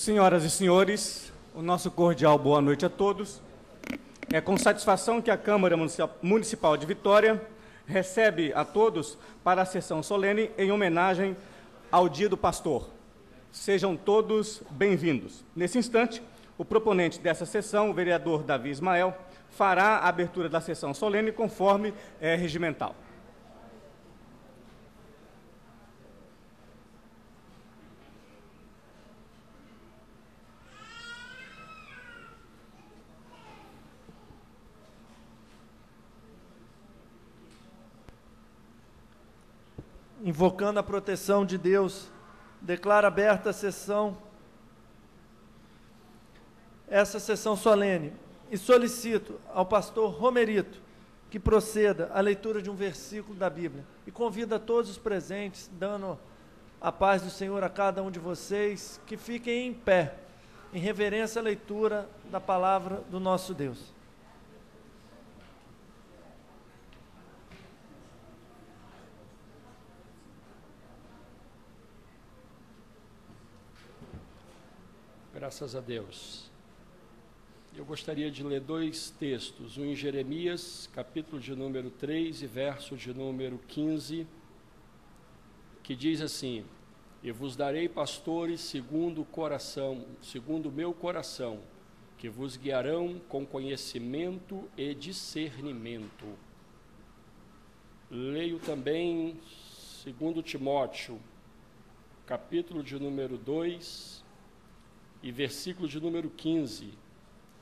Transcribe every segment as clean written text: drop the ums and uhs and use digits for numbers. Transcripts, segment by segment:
Senhoras e senhores, o nosso cordial boa noite a todos. É com satisfação que a Câmara Municipal de Vitória recebe a todos para a sessão solene em homenagem ao Dia do Pastor. Sejam todos bem-vindos. Nesse instante, o proponente dessa sessão, o vereador Davi Ismael, fará a abertura da sessão solene conforme é regimental. Invocando a proteção de Deus, declaro aberta a sessão, essa sessão solene, e solicito ao pastor Romerito que proceda à leitura de um versículo da Bíblia. E convido a todos os presentes, dando a paz do Senhor a cada um de vocês, que fiquem em pé, em reverência à leitura da palavra do nosso Deus. Graças a Deus. Eu gostaria de ler dois textos, um em Jeremias, capítulo de número 3 e verso de número 15, que diz assim: E vos darei pastores segundo o coração, segundo o meu coração, que vos guiarão com conhecimento e discernimento. Leio também 2 Timóteo, capítulo de número 2, e versículo de número 15,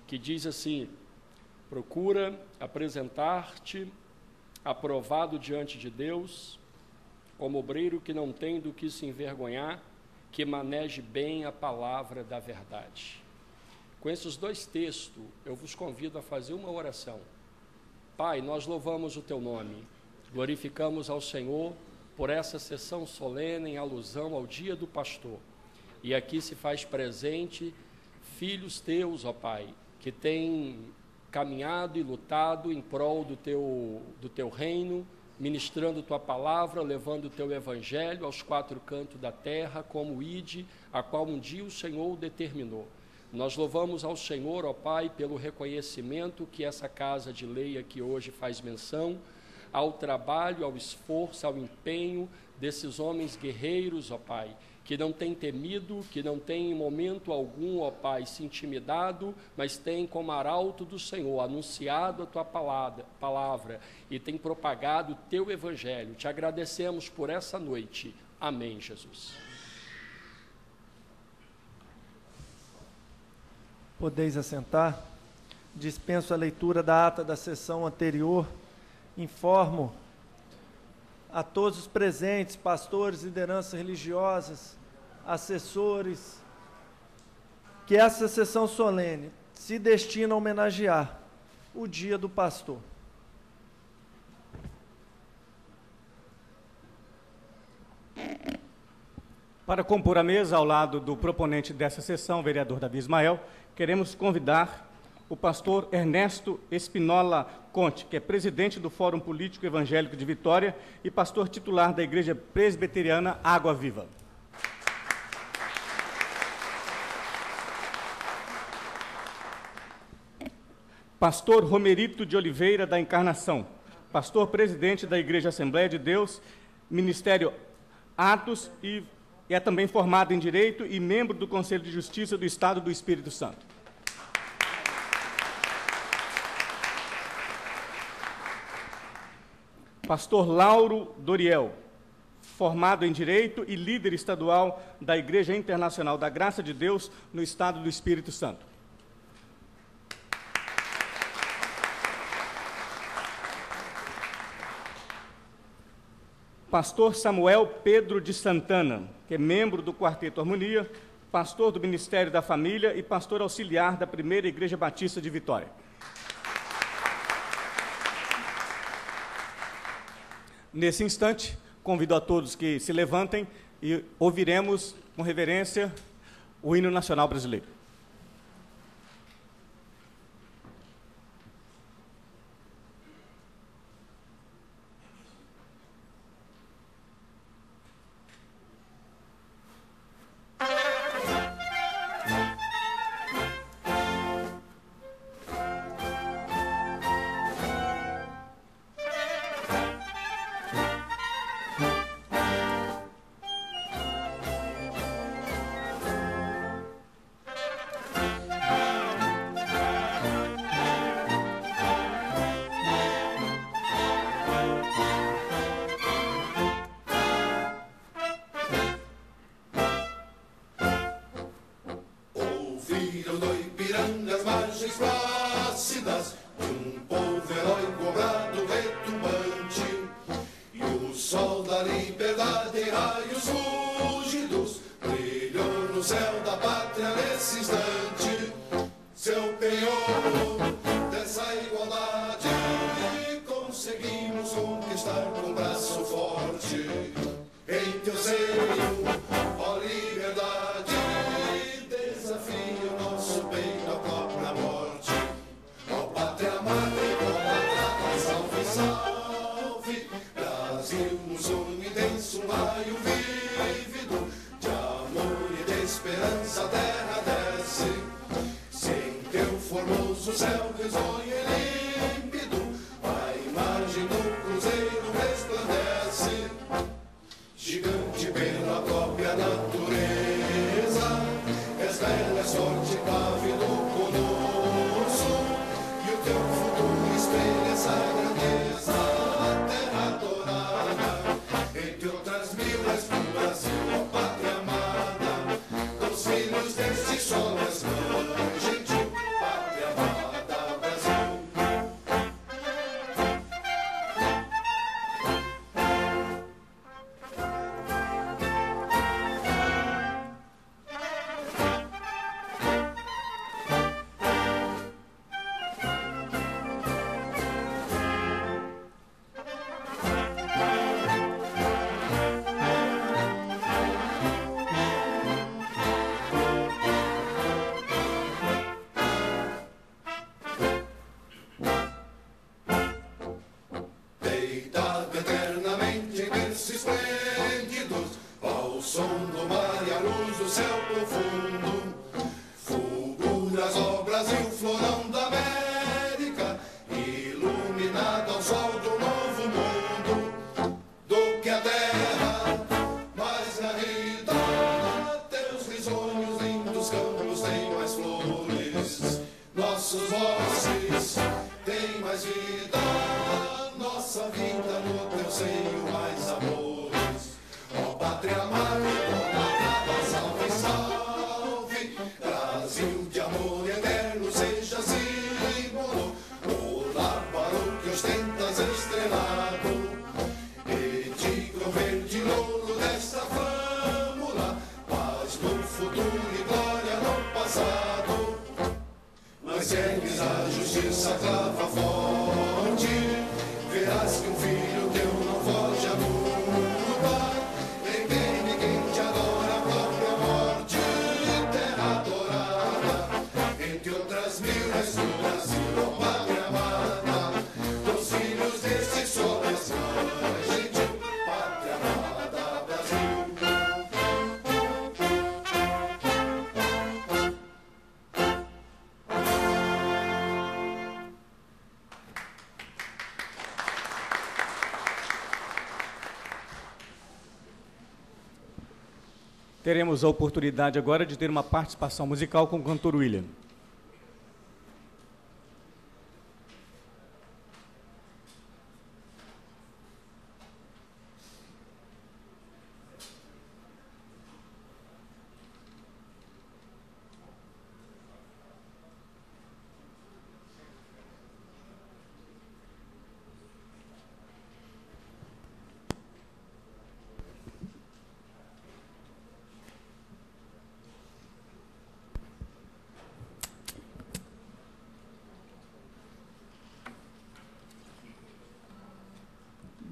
que diz assim: Procura apresentar-te aprovado diante de Deus, como obreiro que não tem do que se envergonhar, que maneje bem a palavra da verdade. Com esses dois textos, eu vos convido a fazer uma oração. Pai, nós louvamos o teu nome, glorificamos ao Senhor por essa sessão solene em alusão ao Dia do Pastor. E aqui se faz presente filhos teus, ó Pai, que têm caminhado e lutado em prol do teu reino, ministrando tua palavra, levando o teu evangelho aos quatro cantos da terra, como ide, a qual um dia o Senhor determinou. Nós louvamos ao Senhor, ó Pai, pelo reconhecimento que essa casa de lei aqui hoje faz menção, ao trabalho, ao esforço, ao empenho desses homens guerreiros, ó Pai, que não tem temido, que não tem em momento algum, ó Pai, se intimidado, mas tem como arauto do Senhor anunciado a tua palavra e tem propagado o teu evangelho. Te agradecemos por essa noite. Amém, Jesus. Podeis assentar. Dispenso a leitura da ata da sessão anterior. Informo a todos os presentes, pastores, lideranças religiosas, assessores, que essa sessão solene se destina a homenagear o Dia do Pastor. Para compor a mesa ao lado do proponente dessa sessão, vereador Davi Ismael, queremos convidar o pastor Ernesto Espinola Conte, que é presidente do Fórum Político Evangélico de Vitória e pastor titular da Igreja Presbiteriana Água Viva. Pastor Romerito de Oliveira da Encarnação, pastor presidente da Igreja Assembleia de Deus, Ministério Atos e é também formado em Direito e membro do Conselho de Justiça do Estado do Espírito Santo. Pastor Lauro Doriel, formado em Direito e líder estadual da Igreja Internacional da Graça de Deus no Estado do Espírito Santo. Pastor Samuel Pedro de Santana, que é membro do Quarteto Harmonia, pastor do Ministério da Família e pastor auxiliar da Primeira Igreja Batista de Vitória. Nesse instante, convido a todos que se levantem e ouviremos com reverência o hino nacional brasileiro. conseguimos conquistar com braço forte. Em teu seio, ó liberdade, desafia o nosso peito à própria morte. Ó pátria amada, salve, salve, Brasil, um sonho intenso, um raio vívido, de amor e de esperança a terra desce. Sem teu formoso céu risonho e límpido, a imagem do cruzeiro resplandece. Gigante pela própria natureza, és bela, és forte, pávido conosco, e o teu futuro espelha essa grandeza. Terra adorada, entre outras mil, és do Brasil, ó pátria amada, dos filhos deste sol és mãe gentil, pátria amada, Brasil. Deitado eternamente em berços esplêndidos, ao som do mar e à luz do céu profundo, fulguras, ó Brasil, florão da América, iluminado ao sol do novo mundo, do que a terra, mais na vida, teus risonhos lindos campos têm mais flores, nossos vozes têm mais vida, nossa vida no teu seio mais amores. Ó pátria amada, ó salve, salve, Brasil de amor eterno, seja símbolo, o lar para o que ostentas estrelado, e tigre verde louro desta fâmula, paz no futuro e glória no passado. Mas segues a justiça clava forte, verás que um filho teu não foge à luta, nem tem ninguém te adora a própria morte. Terra adorada, entre outras mil, és do Brasil, ó pátria amada, dos filhos deste sol és mãe gentil, pátria amada, Brasil. Teremos a oportunidade agora de ter uma participação musical com o cantor William.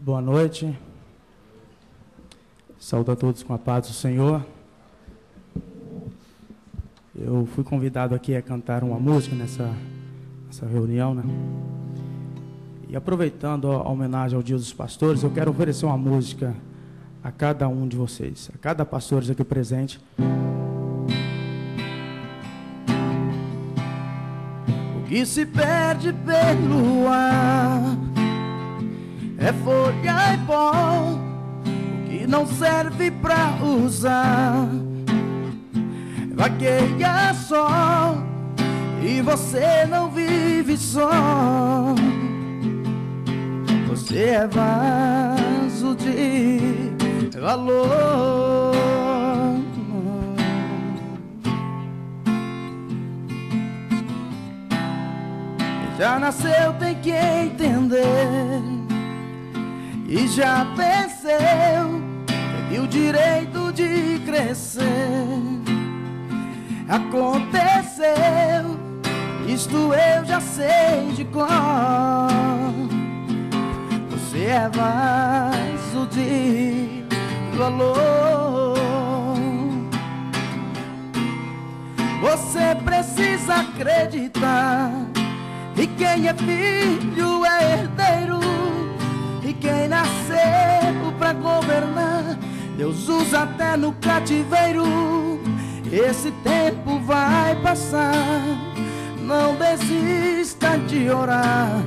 Boa noite. Saúdo a todos com a paz do Senhor. Eu fui convidado aqui a cantar uma música nessa reunião, né? E aproveitando a homenagem ao Dia dos Pastores, eu quero oferecer uma música a cada um de vocês, a cada pastor aqui presente. O que se perde pelo ar é folha e pó, o que não serve pra usar vagueia só, e você não vive só. Você é vaso de valor. Já nasceu, tem que entender, e já venceu, teve o direito de crescer. Aconteceu, isto eu já sei de cor. é vaso de valor. Você precisa acreditar, e quem é filho é herdeiro, e quem nasceu pra governar, Deus usa até no cativeiro. Esse tempo vai passar, não desista de orar,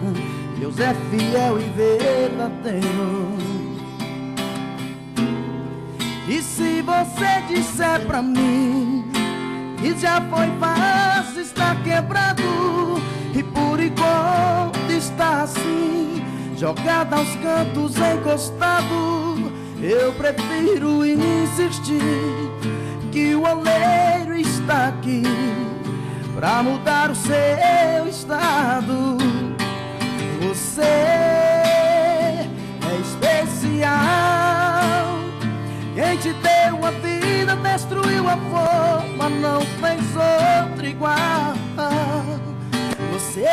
Deus é fiel e verdadeiro. E se você disser pra mim que já foi fácil, está quebrado, e por enquanto está assim, jogado aos cantos, encostado, eu prefiro insistir que o oleiro está aqui pra mudar o seu estado. Você é especial, quem te deu a vida destruiu a forma, não fez outra igual. Você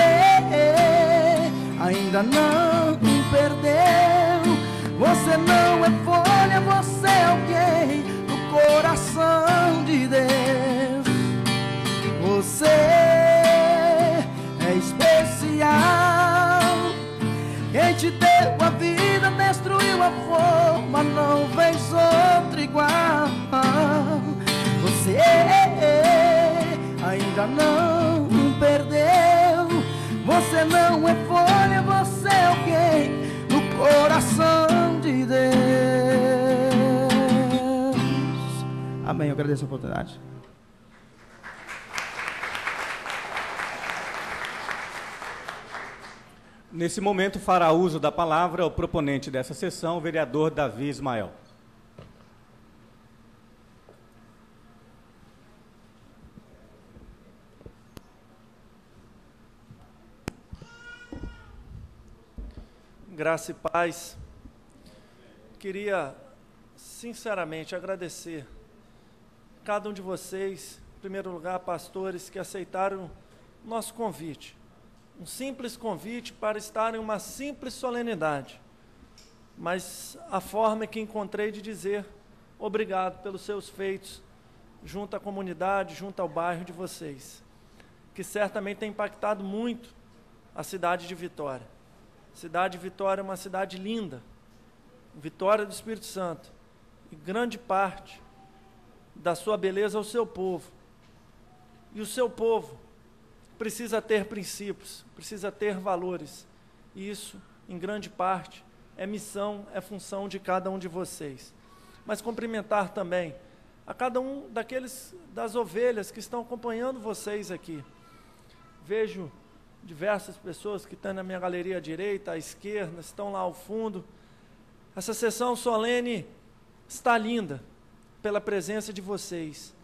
ainda não perdeu, você não é folha, você é alguém do coração de Deus. Você é especial, quem te deu a vida destruiu a forma, não fez outra igual. Você ainda não perdeu, você não é folha, você é alguém no coração de Deus. Amém, eu agradeço a oportunidade. Nesse momento, fará uso da palavra o proponente dessa sessão, o vereador Davi Ismael. Graça e paz. Queria, sinceramente, agradecer a cada um de vocês, em primeiro lugar, pastores que aceitaram o nosso convite. Um simples convite para estar em uma simples solenidade, mas a forma que encontrei de dizer obrigado pelos seus feitos junto à comunidade, junto ao bairro de vocês, que certamente tem impactado muito a cidade de Vitória. A cidade de Vitória é uma cidade linda, Vitória do Espírito Santo, e grande parte da sua beleza é o seu povo. E o seu povo precisa ter princípios, precisa ter valores. E isso, em grande parte, é missão, é função de cada um de vocês. Mas cumprimentar também a cada um das ovelhas que estão acompanhando vocês aqui. Vejo diversas pessoas que estão na minha galeria à direita, à esquerda, estão lá ao fundo. Essa sessão solene está linda pela presença de vocês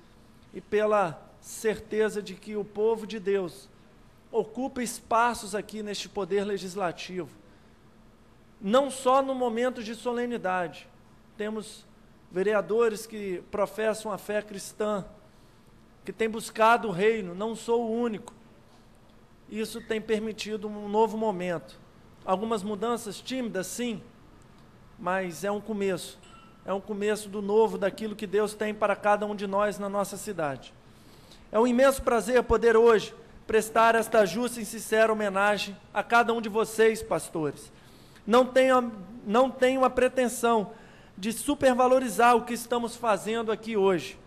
e pela certeza de que o povo de Deus ocupa espaços aqui neste poder legislativo, não só no momento de solenidade. Temos vereadores que professam a fé cristã, que têm buscado o reino, não sou o único. Isso tem permitido um novo momento. Algumas mudanças tímidas, sim, mas é um começo do novo, daquilo que Deus tem para cada um de nós na nossa cidade. É um imenso prazer poder hoje prestar esta justa e sincera homenagem a cada um de vocês, pastores. Não tenho a pretensão de supervalorizar o que estamos fazendo aqui hoje.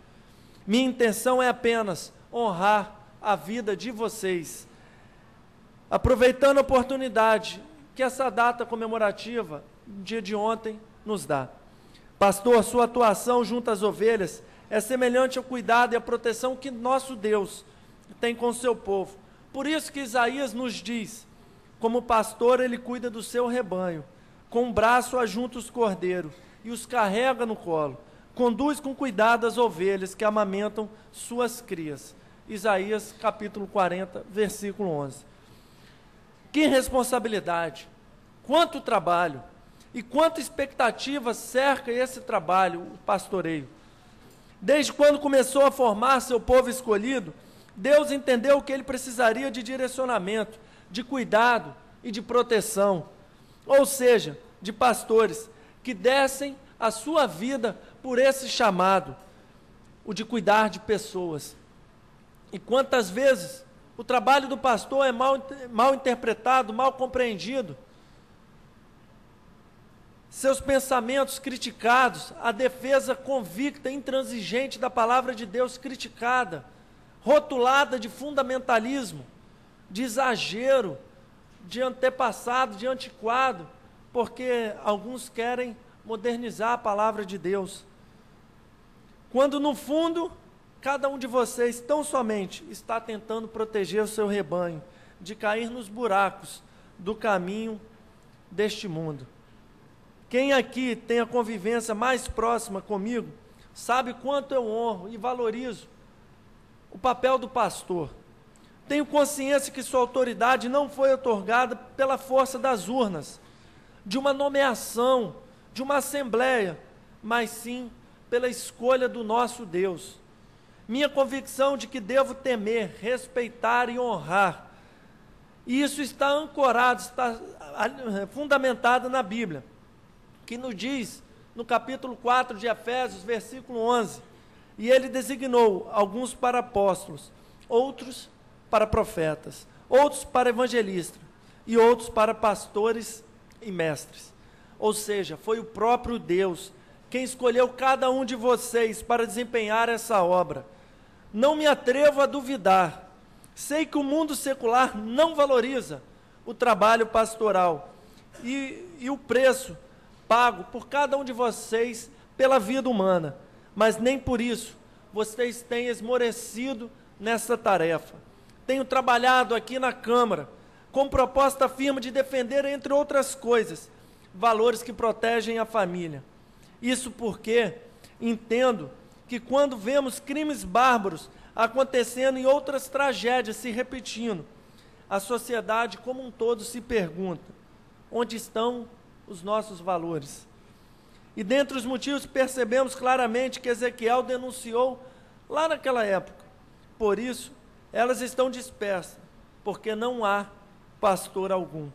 Minha intenção é apenas honrar a vida de vocês, aproveitando a oportunidade que essa data comemorativa, no dia de ontem, nos dá. Pastor, sua atuação junto às ovelhas é semelhante ao cuidado e à proteção que nosso Deus tem com o seu povo. Por isso que Isaías nos diz, como pastor ele cuida do seu rebanho, com o braço ajunta os cordeiros e os carrega no colo, conduz com cuidado as ovelhas que amamentam suas crias. Isaías capítulo 40, versículo 11. Que responsabilidade, quanto trabalho e quanta expectativa cerca esse trabalho, o pastoreio. Desde quando começou a formar seu povo escolhido, Deus entendeu que ele precisaria de direcionamento, de cuidado e de proteção. Ou seja, de pastores que dessem a sua vida por esse chamado, o de cuidar de pessoas. E quantas vezes o trabalho do pastor é mal interpretado, mal compreendido, seus pensamentos criticados, a defesa convicta, intransigente da palavra de Deus criticada, rotulada de fundamentalismo, de exagero, de antepassado, de antiquado, porque alguns querem modernizar a palavra de Deus. Quando no fundo, cada um de vocês tão somente está tentando proteger o seu rebanho de cair nos buracos do caminho deste mundo. Quem aqui tem a convivência mais próxima comigo, sabe quanto eu honro e valorizo o papel do pastor. Tenho consciência que sua autoridade não foi otorgada pela força das urnas, de uma nomeação, de uma assembleia, mas sim pela escolha do nosso Deus. Minha convicção de que devo temer, respeitar e honrar, e isso está ancorado, está fundamentado na Bíblia, que nos diz, no capítulo 4 de Efésios, versículo 11, e ele designou alguns para apóstolos, outros para profetas, outros para evangelistas, e outros para pastores e mestres. Ou seja, foi o próprio Deus quem escolheu cada um de vocês para desempenhar essa obra. Não me atrevo a duvidar. Sei que o mundo secular não valoriza o trabalho pastoral e o preço pago por cada um de vocês pela vida humana, mas nem por isso vocês têm esmorecido nessa tarefa. Tenho trabalhado aqui na Câmara com proposta firme de defender, entre outras coisas, valores que protegem a família. Isso porque entendo que quando vemos crimes bárbaros acontecendo e outras tragédias se repetindo, a sociedade como um todo se pergunta: onde estão os nossos valores? E dentre os motivos percebemos claramente que Ezequiel denunciou lá naquela época. Por isso, elas estão dispersas, porque não há pastor algum.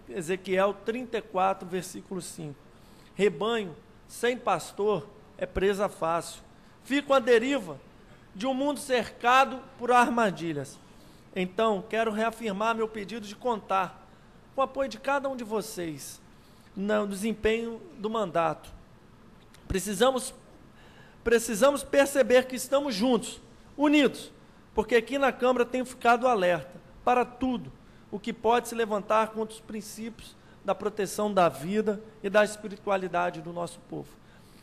Ezequiel 34, versículo 5. Rebanho sem pastor é presa fácil. Ficam à deriva de um mundo cercado por armadilhas. Então, quero reafirmar meu pedido de contar com o apoio de cada um de vocês no desempenho do mandato. Precisamos perceber que estamos juntos, unidos, porque aqui na Câmara tenho ficado alerta para tudo o que pode se levantar contra os princípios da proteção da vida e da espiritualidade do nosso povo.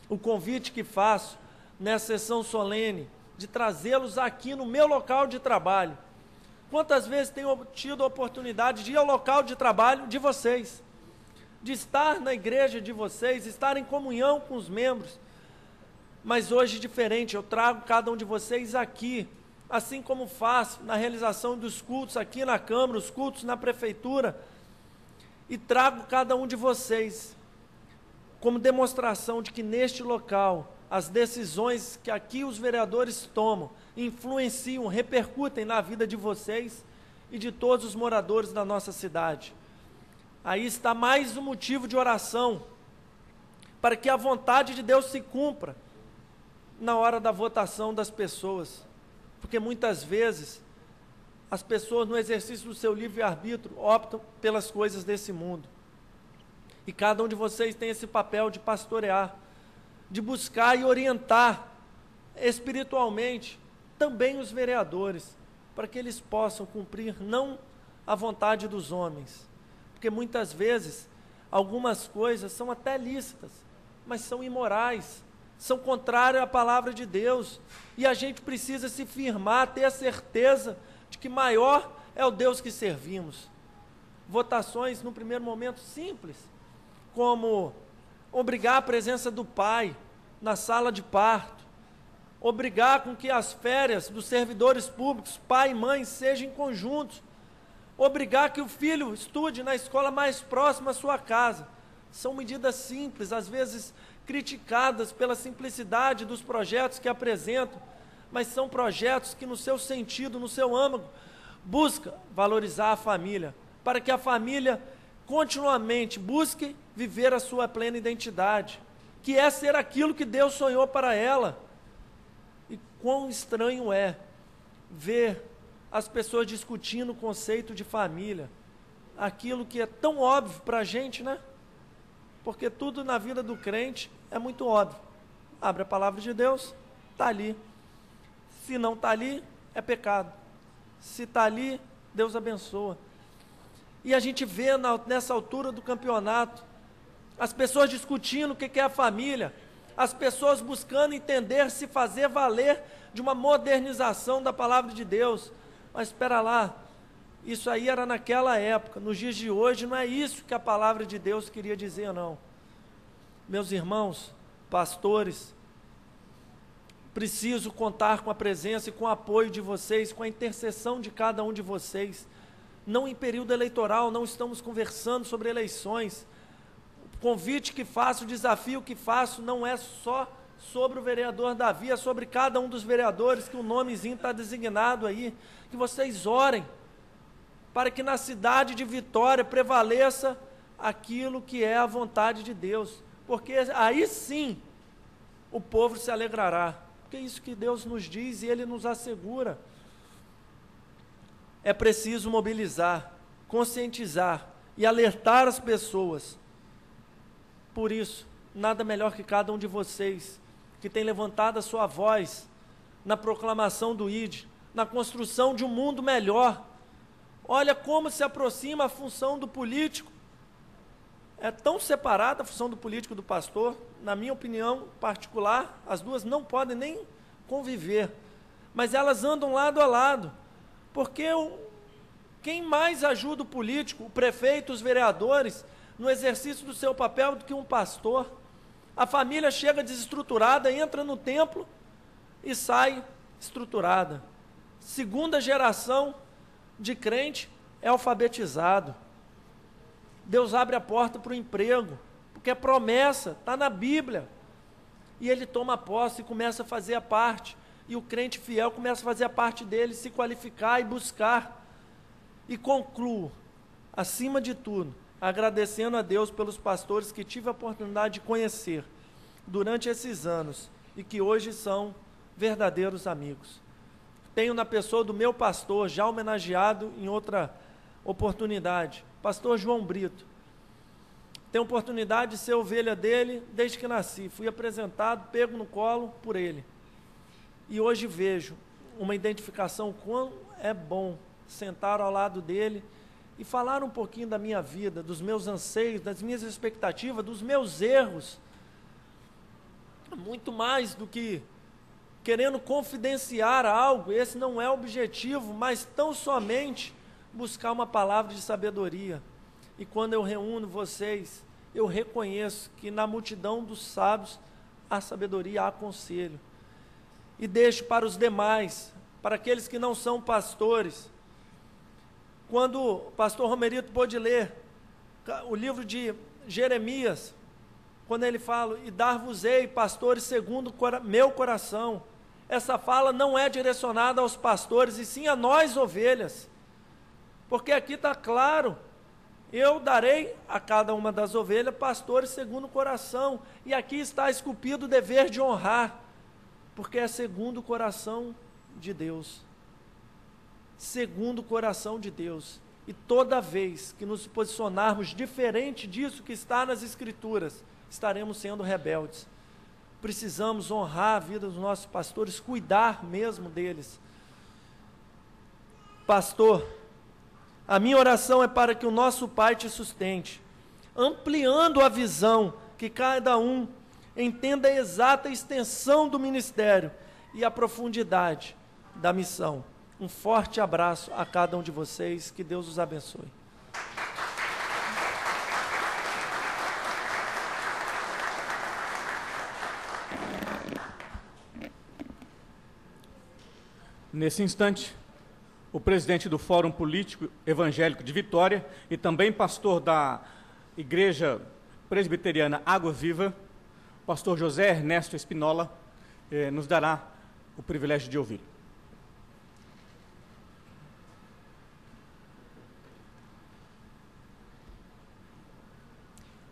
O convite que faço nessa sessão solene de trazê-los aqui no meu local de trabalho. Quantas vezes tenho tido a oportunidade de ir ao local de trabalho de vocês, de estar na igreja de vocês, estar em comunhão com os membros, mas hoje diferente, eu trago cada um de vocês aqui, assim como faço na realização dos cultos aqui na Câmara, os cultos na Prefeitura, e trago cada um de vocês como demonstração de que neste local, as decisões que aqui os vereadores tomam, influenciam, repercutem na vida de vocês e de todos os moradores da nossa cidade. Aí está mais um motivo de oração, para que a vontade de Deus se cumpra na hora da votação das pessoas, porque muitas vezes as pessoas no exercício do seu livre-arbítrio optam pelas coisas desse mundo, e cada um de vocês tem esse papel de pastorear, de buscar e orientar espiritualmente também os vereadores, para que eles possam cumprir não a vontade dos homens, porque muitas vezes algumas coisas são até lícitas, mas são imorais, são contrárias à palavra de Deus, e a gente precisa se firmar, ter a certeza de que maior é o Deus que servimos. Votações, no primeiro momento, simples, como obrigar a presença do pai na sala de parto, obrigar com que as férias dos servidores públicos, pai e mãe, sejam conjuntos, obrigar que o filho estude na escola mais próxima à sua casa. São medidas simples, às vezes criticadas pela simplicidade dos projetos que apresentam, mas são projetos que no seu sentido, no seu âmago, busca valorizar a família, para que a família continuamente busque viver a sua plena identidade, que é ser aquilo que Deus sonhou para ela. E quão estranho é ver as pessoas discutindo o conceito de família, aquilo que é tão óbvio para a gente, né? Porque tudo na vida do crente é muito óbvio. Abre a palavra de Deus, está ali. Se não está ali, é pecado. Se está ali, Deus abençoa. E a gente vê nessa altura do campeonato, as pessoas discutindo o que é a família, as pessoas buscando entender, se fazer valer de uma modernização da palavra de Deus. Mas espera lá, isso aí era naquela época, nos dias de hoje não é isso que a palavra de Deus queria dizer, não. Meus irmãos, pastores, preciso contar com a presença e com o apoio de vocês, com a intercessão de cada um de vocês. Não em período eleitoral, não estamos conversando sobre eleições. O convite que faço, o desafio que faço, não é só sobre o vereador Davi, é sobre cada um dos vereadores, que o nomezinho está designado aí, que vocês orem, para que na cidade de Vitória prevaleça aquilo que é a vontade de Deus, porque aí sim o povo se alegrará, porque é isso que Deus nos diz e Ele nos assegura. É preciso mobilizar, conscientizar e alertar as pessoas. Por isso, nada melhor que cada um de vocês, que tem levantado a sua voz na proclamação do ID, na construção de um mundo melhor. Olha como se aproxima a função do político. É tão separada a função do político e do pastor, na minha opinião particular, as duas não podem nem conviver, mas elas andam lado a lado, porque quem mais ajuda o político, o prefeito, os vereadores, no exercício do seu papel do que um pastor? A família chega desestruturada, entra no templo e sai estruturada. Segunda geração de crente é alfabetizado. Deus abre a porta para o emprego, porque é promessa, está na Bíblia. E ele toma posse e começa a fazer a parte. E o crente fiel começa a fazer a parte dele, se qualificar e buscar. E concluo, acima de tudo, agradecendo a Deus pelos pastores que tive a oportunidade de conhecer durante esses anos e que hoje são verdadeiros amigos. Tenho na pessoa do meu pastor, já homenageado em outra oportunidade, pastor João Brito. Tenho oportunidade de ser ovelha dele desde que nasci. Fui apresentado, pego no colo por ele. E hoje vejo uma identificação, quão é bom sentar ao lado dele e falar um pouquinho da minha vida, dos meus anseios, das minhas expectativas, dos meus erros. Muito mais do que querendo confidenciar algo, esse não é o objetivo, mas tão somente buscar uma palavra de sabedoria. E quando eu reúno vocês, eu reconheço que na multidão dos sábios há sabedoria, há conselho. E deixo para os demais, para aqueles que não são pastores, quando o pastor Romerito pôde ler o livro de Jeremias, quando ele fala, e dar-vos-ei pastores segundo meu coração, essa fala não é direcionada aos pastores, e sim a nós ovelhas, porque aqui está claro, eu darei a cada uma das ovelhas pastores segundo o coração, e aqui está esculpido o dever de honrar, porque é segundo o coração de Deus, segundo o coração de Deus, e toda vez que nos posicionarmos diferente disso que está nas Escrituras, estaremos sendo rebeldes. Precisamos honrar a vida dos nossos pastores, cuidar mesmo deles. Pastor, a minha oração é para que o nosso Pai te sustente, ampliando a visão, que cada um entenda a exata extensão do ministério e a profundidade da missão. Um forte abraço a cada um de vocês, que Deus os abençoe. Nesse instante, o presidente do Fórum Político Evangélico de Vitória e também pastor da Igreja Presbiteriana Água Viva, pastor José Ernesto Espinola, nos dará o privilégio de ouvir.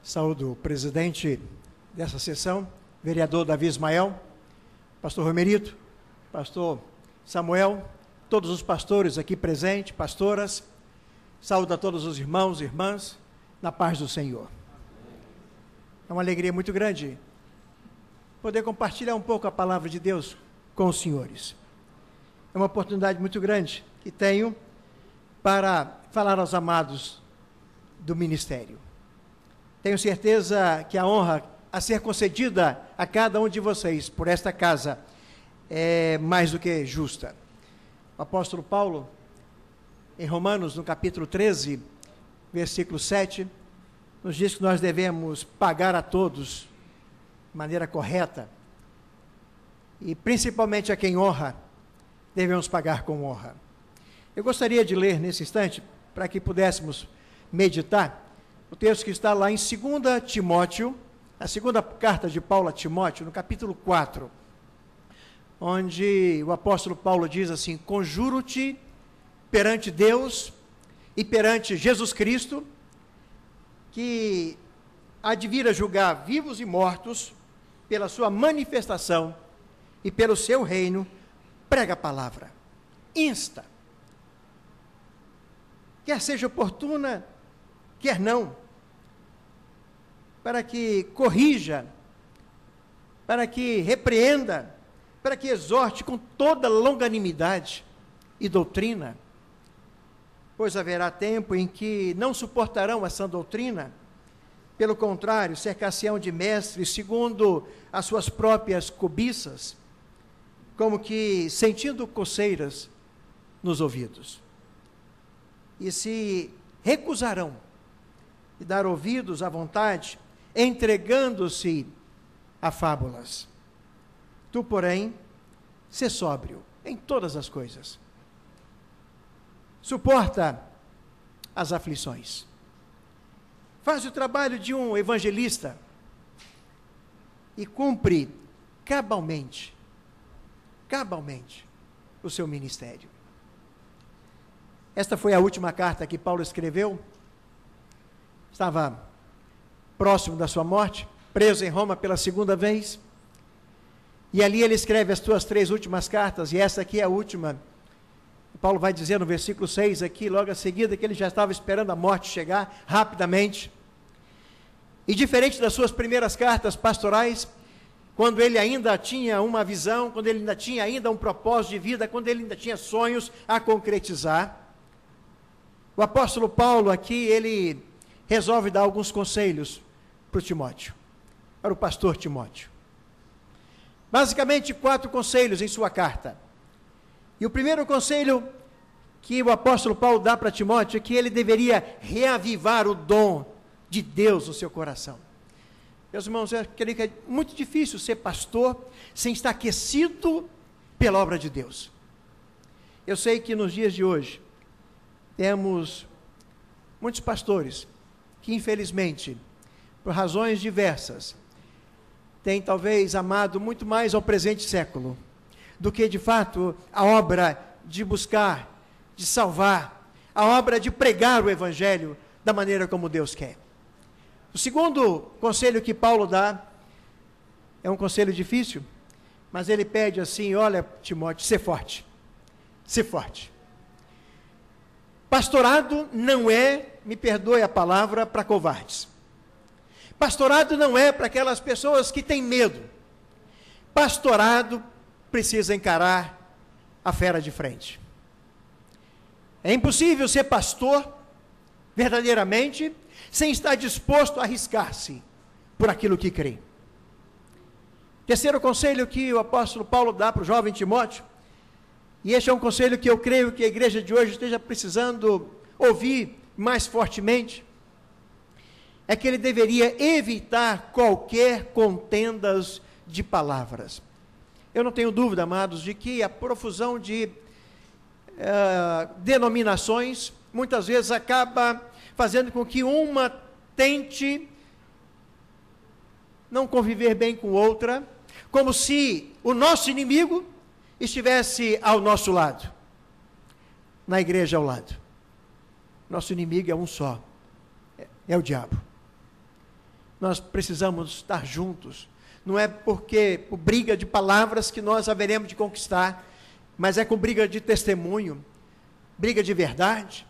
Saúdo o presidente dessa sessão, vereador Davi Ismael, pastor Romerito, pastor Samuel, todos os pastores aqui presentes, pastoras. Saúdo a todos os irmãos e irmãs, na paz do Senhor. É uma alegria muito grande poder compartilhar um pouco a palavra de Deus com os senhores. É uma oportunidade muito grande que tenho para falar aos amados do ministério. Tenho certeza que a honra a ser concedida a cada um de vocês por esta casa é mais do que justa. O apóstolo Paulo, em Romanos, no capítulo 13, versículo 7, nos diz que nós devemos pagar a todos de maneira correta, e principalmente a quem honra, devemos pagar com honra. Eu gostaria de ler nesse instante, para que pudéssemos meditar, o texto que está lá em 2 Timóteo, a segunda carta de Paulo a Timóteo, no capítulo 4, onde o apóstolo Paulo diz assim: conjuro-te perante Deus e perante Jesus Cristo, que há de vir a julgar vivos e mortos pela sua manifestação e pelo seu reino, prega a palavra, insta, quer seja oportuna, quer não, para que corrija, para que repreenda, para que exorte com toda longanimidade e doutrina, pois haverá tempo em que não suportarão essa doutrina, pelo contrário, cercar-se-ão de mestres segundo as suas próprias cobiças, como que sentindo coceiras nos ouvidos. E se recusarão de dar ouvidos à vontade, entregando-se a fábulas. Tu, porém, sê sóbrio em todas as coisas. Suporta as aflições. Faz o trabalho de um evangelista e cumpre cabalmente o seu ministério. Esta foi a última carta que Paulo escreveu. Estava próximo da sua morte, preso em Roma pela segunda vez. E ali ele escreve as suas 3 últimas cartas, e essa aqui é a última. Paulo vai dizer no versículo 6 aqui, logo a seguida, que ele já estava esperando a morte chegar rapidamente. E diferente das suas primeiras cartas pastorais, quando ele ainda tinha uma visão, quando ele ainda tinha um propósito de vida, quando ele ainda tinha sonhos a concretizar, o apóstolo Paulo aqui, ele resolve dar alguns conselhos para o Timóteo, para o pastor Timóteo. Basicamente 4 conselhos em sua carta. E o primeiro conselho que o apóstolo Paulo dá para Timóteo é que ele deveria reavivar o dom de Deus no seu coração. Meus irmãos, eu creio que é muito difícil ser pastor sem estar aquecido pela obra de Deus. Eu sei que nos dias de hoje temos muitos pastores que, infelizmente, por razões diversas, têm talvez amado muito mais ao presente século do que, de fato, a obra de buscar, de salvar, a obra de pregar o Evangelho da maneira como Deus quer. O segundo conselho que Paulo dá é um conselho difícil, mas ele pede assim: olha, Timóteo, sê forte, sê forte. Pastorado não é, me perdoe a palavra, para covardes. Pastorado não é para aquelas pessoas que têm medo. Pastorado precisa encarar a fera de frente. É impossível ser pastor verdadeiramente sem estar disposto a arriscar-se por aquilo que crê. Terceiro conselho que o apóstolo Paulo dá para o jovem Timóteo, e este é um conselho que eu creio que a igreja de hoje esteja precisando ouvir mais fortemente, é que ele deveria evitar qualquer contendas de palavras. Eu não tenho dúvida, amados, de que a profusão de denominações muitas vezes acaba fazendo com que uma tente não conviver bem com outra, como se o nosso inimigo estivesse ao nosso lado, na igreja ao lado. Nosso inimigo é um só, é o diabo. nós precisamos estar juntos. Não é porque por briga de palavras que nós haveremos de conquistar, mas é com briga de testemunho, briga de verdade,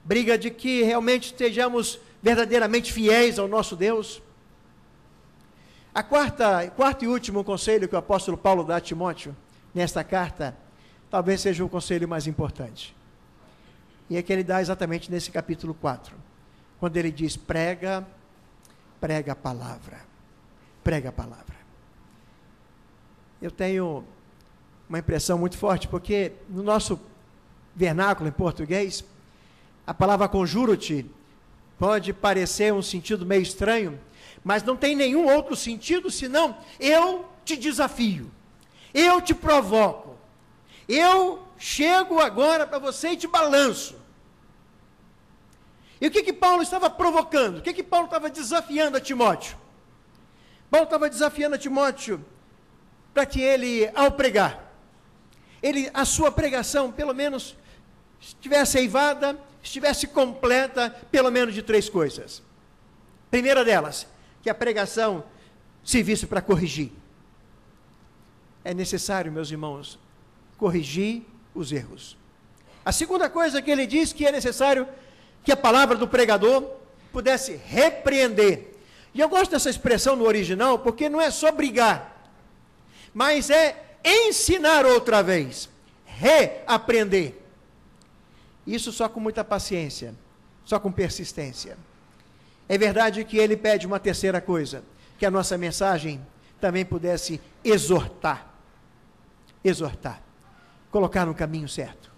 briga de que realmente estejamos verdadeiramente fiéis ao nosso Deus. Quarto e último conselho que o apóstolo Paulo dá a Timóteo, nesta carta, talvez seja o conselho mais importante. E é que ele dá exatamente nesse capítulo 4, quando ele diz: prega a palavra. Prega a palavra. Eu tenho uma impressão muito forte, porque no nosso vernáculo em português, a palavra conjuro-te pode parecer um sentido meio estranho, mas não tem nenhum outro sentido senão eu te desafio, eu te provoco, eu chego agora para você e te balanço. E o que Paulo estava provocando? O que Paulo estava desafiando a Timóteo? Paulo estava desafiando a Timóteo para que ele, ao pregar, a sua pregação, pelo menos, estivesse eivada, estivesse completa, pelo menos de 3 coisas. Primeira delas, que a pregação servisse para corrigir. É necessário, meus irmãos, corrigir os erros. A segunda coisa que ele diz, que é necessário que a palavra do pregador pudesse repreender. E eu gosto dessa expressão no original, porque não é só brigar, mas é ensinar outra vez, reaprender. Isso só com muita paciência, só com persistência. É verdade que ele pede uma terceira coisa, que a nossa mensagem também pudesse exortar, colocar no caminho certo,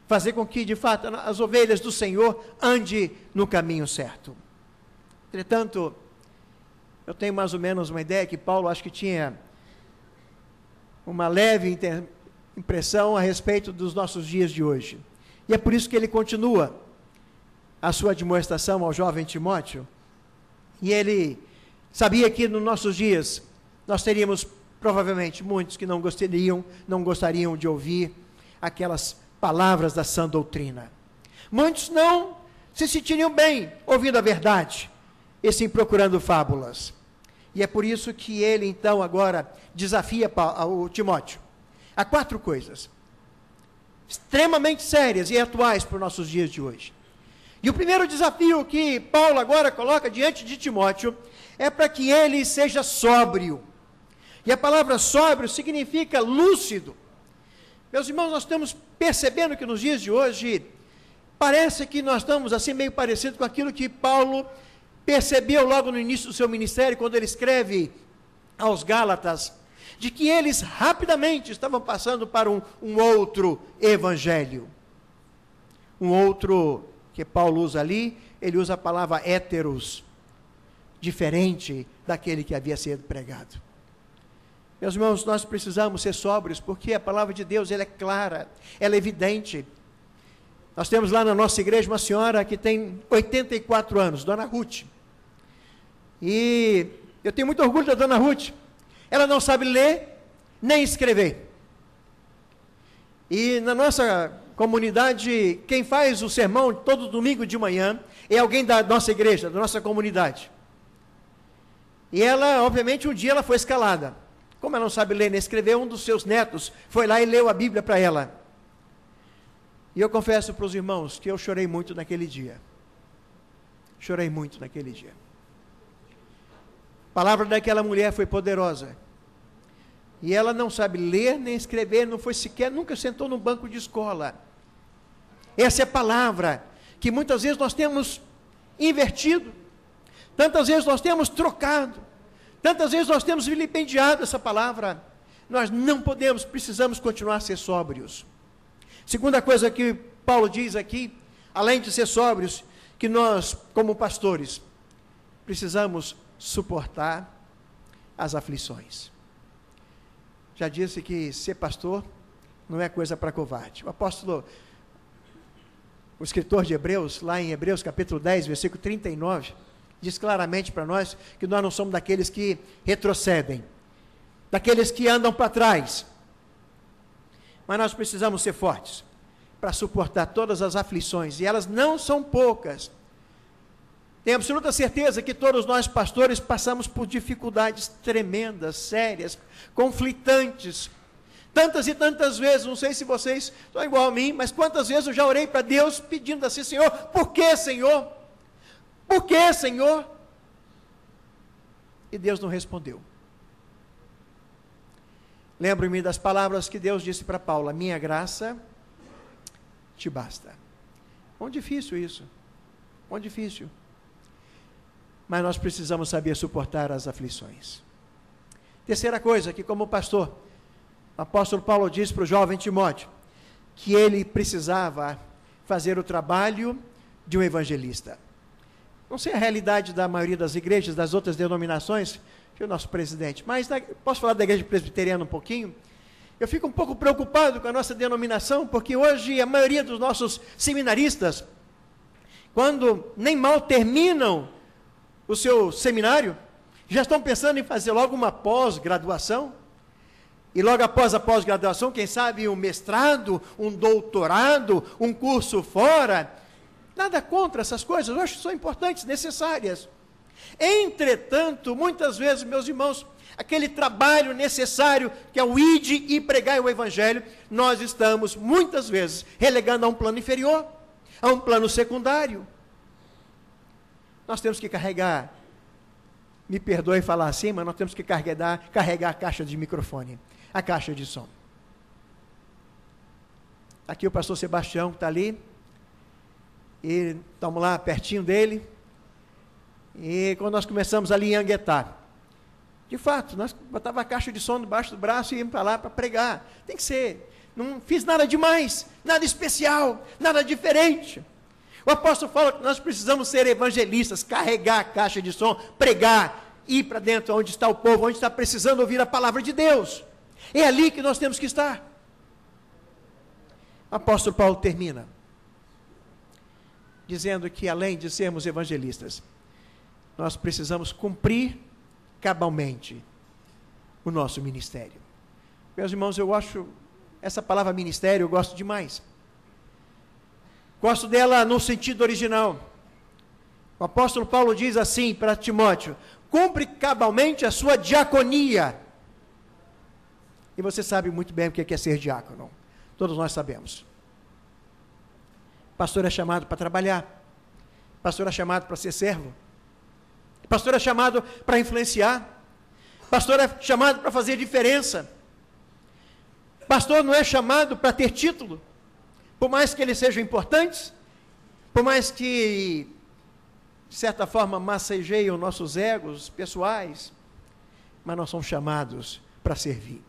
fazer com que, de fato, as ovelhas do Senhor andem no caminho certo. Entretanto, eu tenho mais ou menos uma ideia que Paulo acho que tinha uma leve impressão a respeito dos nossos dias de hoje. E é por isso que ele continua a sua admoestação ao jovem Timóteo. E ele sabia que nos nossos dias nós teríamos provavelmente muitos que não gostariam de ouvir aquelas palavras da sã doutrina. Muitos não se sentiriam bem ouvindo a verdade, e sim procurando fábulas. E é por isso que ele, então, agora desafia o Timóteo a 4 coisas extremamente sérias e atuais para os nossos dias de hoje. E o primeiro desafio que Paulo agora coloca diante de Timóteo é para que ele seja sóbrio. E a palavra sóbrio significa lúcido. Meus irmãos, nós estamos percebendo que nos dias de hoje, parece que nós estamos assim meio parecido com aquilo que Paulo percebeu logo no início do seu ministério, quando ele escreve aos Gálatas, de que eles rapidamente estavam passando para um outro evangelho. Um outro que Paulo usa ali, ele usa a palavra héteros, diferente daquele que havia sido pregado. Meus irmãos, nós precisamos ser sóbrios, porque a palavra de Deus, ela é clara, ela é evidente. Nós temos lá na nossa igreja uma senhora que tem 84 anos, Dona Ruth. E eu tenho muito orgulho da Dona Ruth. Ela não sabe ler, nem escrever. E na nossa comunidade, quem faz o sermão todo domingo de manhã é alguém da nossa igreja, da nossa comunidade. E ela, obviamente, um dia ela foi escalada. Como ela não sabe ler nem escrever, um dos seus netos foi lá e leu a Bíblia para ela. E eu confesso para os irmãos que eu chorei muito naquele dia. Chorei muito naquele dia. A palavra daquela mulher foi poderosa. E ela não sabe ler nem escrever, não foi sequer, nunca sentou num banco de escola. Essa é a palavra que muitas vezes nós temos invertido, tantas vezes nós temos trocado, tantas vezes nós temos vilipendiado essa palavra. Nós não podemos, precisamos continuar a ser sóbrios. Segunda coisa que Paulo diz aqui, além de ser sóbrios, que nós, como pastores, precisamos suportar as aflições. Já disse que ser pastor não é coisa para covarde. O escritor de Hebreus, lá em Hebreus capítulo 10, versículo 39, diz claramente para nós que nós não somos daqueles que retrocedem, daqueles que andam para trás, mas nós precisamos ser fortes para suportar todas as aflições, e elas não são poucas. Tenho absoluta certeza que todos nós, pastores, passamos por dificuldades tremendas, sérias, conflitantes. Tantas e tantas vezes, não sei se vocês são igual a mim, mas quantas vezes eu já orei para Deus pedindo assim: Senhor, por que, Senhor? Por que, Senhor? E Deus não respondeu. Lembro-me das palavras que Deus disse para Paulo: a minha graça te basta. Quão difícil isso, quão difícil. Mas nós precisamos saber suportar as aflições. Terceira coisa, que como pastor, o apóstolo Paulo diz para o jovem Timóteo, que ele precisava fazer o trabalho de um evangelista. Não sei a realidade da maioria das igrejas, das outras denominações, que é o nosso presidente, mas posso falar da igreja presbiteriana um pouquinho? Eu fico um pouco preocupado com a nossa denominação, porque hoje a maioria dos nossos seminaristas, quando nem mal terminam o seu seminário, já estão pensando em fazer logo uma pós-graduação, e logo após a pós-graduação, quem sabe um mestrado, um doutorado, um curso fora. Nada contra essas coisas, eu acho que são importantes, necessárias. Entretanto, muitas vezes, meus irmãos, aquele trabalho necessário, que é o ide e pregar o evangelho, nós estamos, muitas vezes, relegando a um plano inferior, a um plano secundário. Nós temos que carregar, me perdoe falar assim, mas nós temos que carregar a caixa de microfone, a caixa de som. Aqui o pastor Sebastião, que está ali, e estamos lá pertinho dele, e quando nós começamos ali em Anguetá, de fato, nós botávamos a caixa de som debaixo do braço e íamos para lá para pregar. Tem que ser, não fiz nada demais, nada especial, nada diferente. O apóstolo fala que nós precisamos ser evangelistas, carregar a caixa de som, pregar, ir para dentro onde está o povo, onde está precisando ouvir a palavra de Deus. É ali que nós temos que estar. O apóstolo Paulo termina dizendo que além de sermos evangelistas, nós precisamos cumprir cabalmente o nosso ministério. Meus irmãos, eu acho essa palavra ministério, eu gosto demais. Gosto dela no sentido original. O apóstolo Paulo diz assim para Timóteo: cumpre cabalmente a sua diaconia. E você sabe muito bem o que é ser diácono. Todos nós sabemos. Pastor é chamado para trabalhar. Pastor é chamado para ser servo. Pastor é chamado para influenciar. Pastor é chamado para fazer diferença. Pastor não é chamado para ter título. Por mais que eles sejam importantes, por mais que, de certa forma, massageiam nossos egos pessoais, mas nós somos chamados para servir.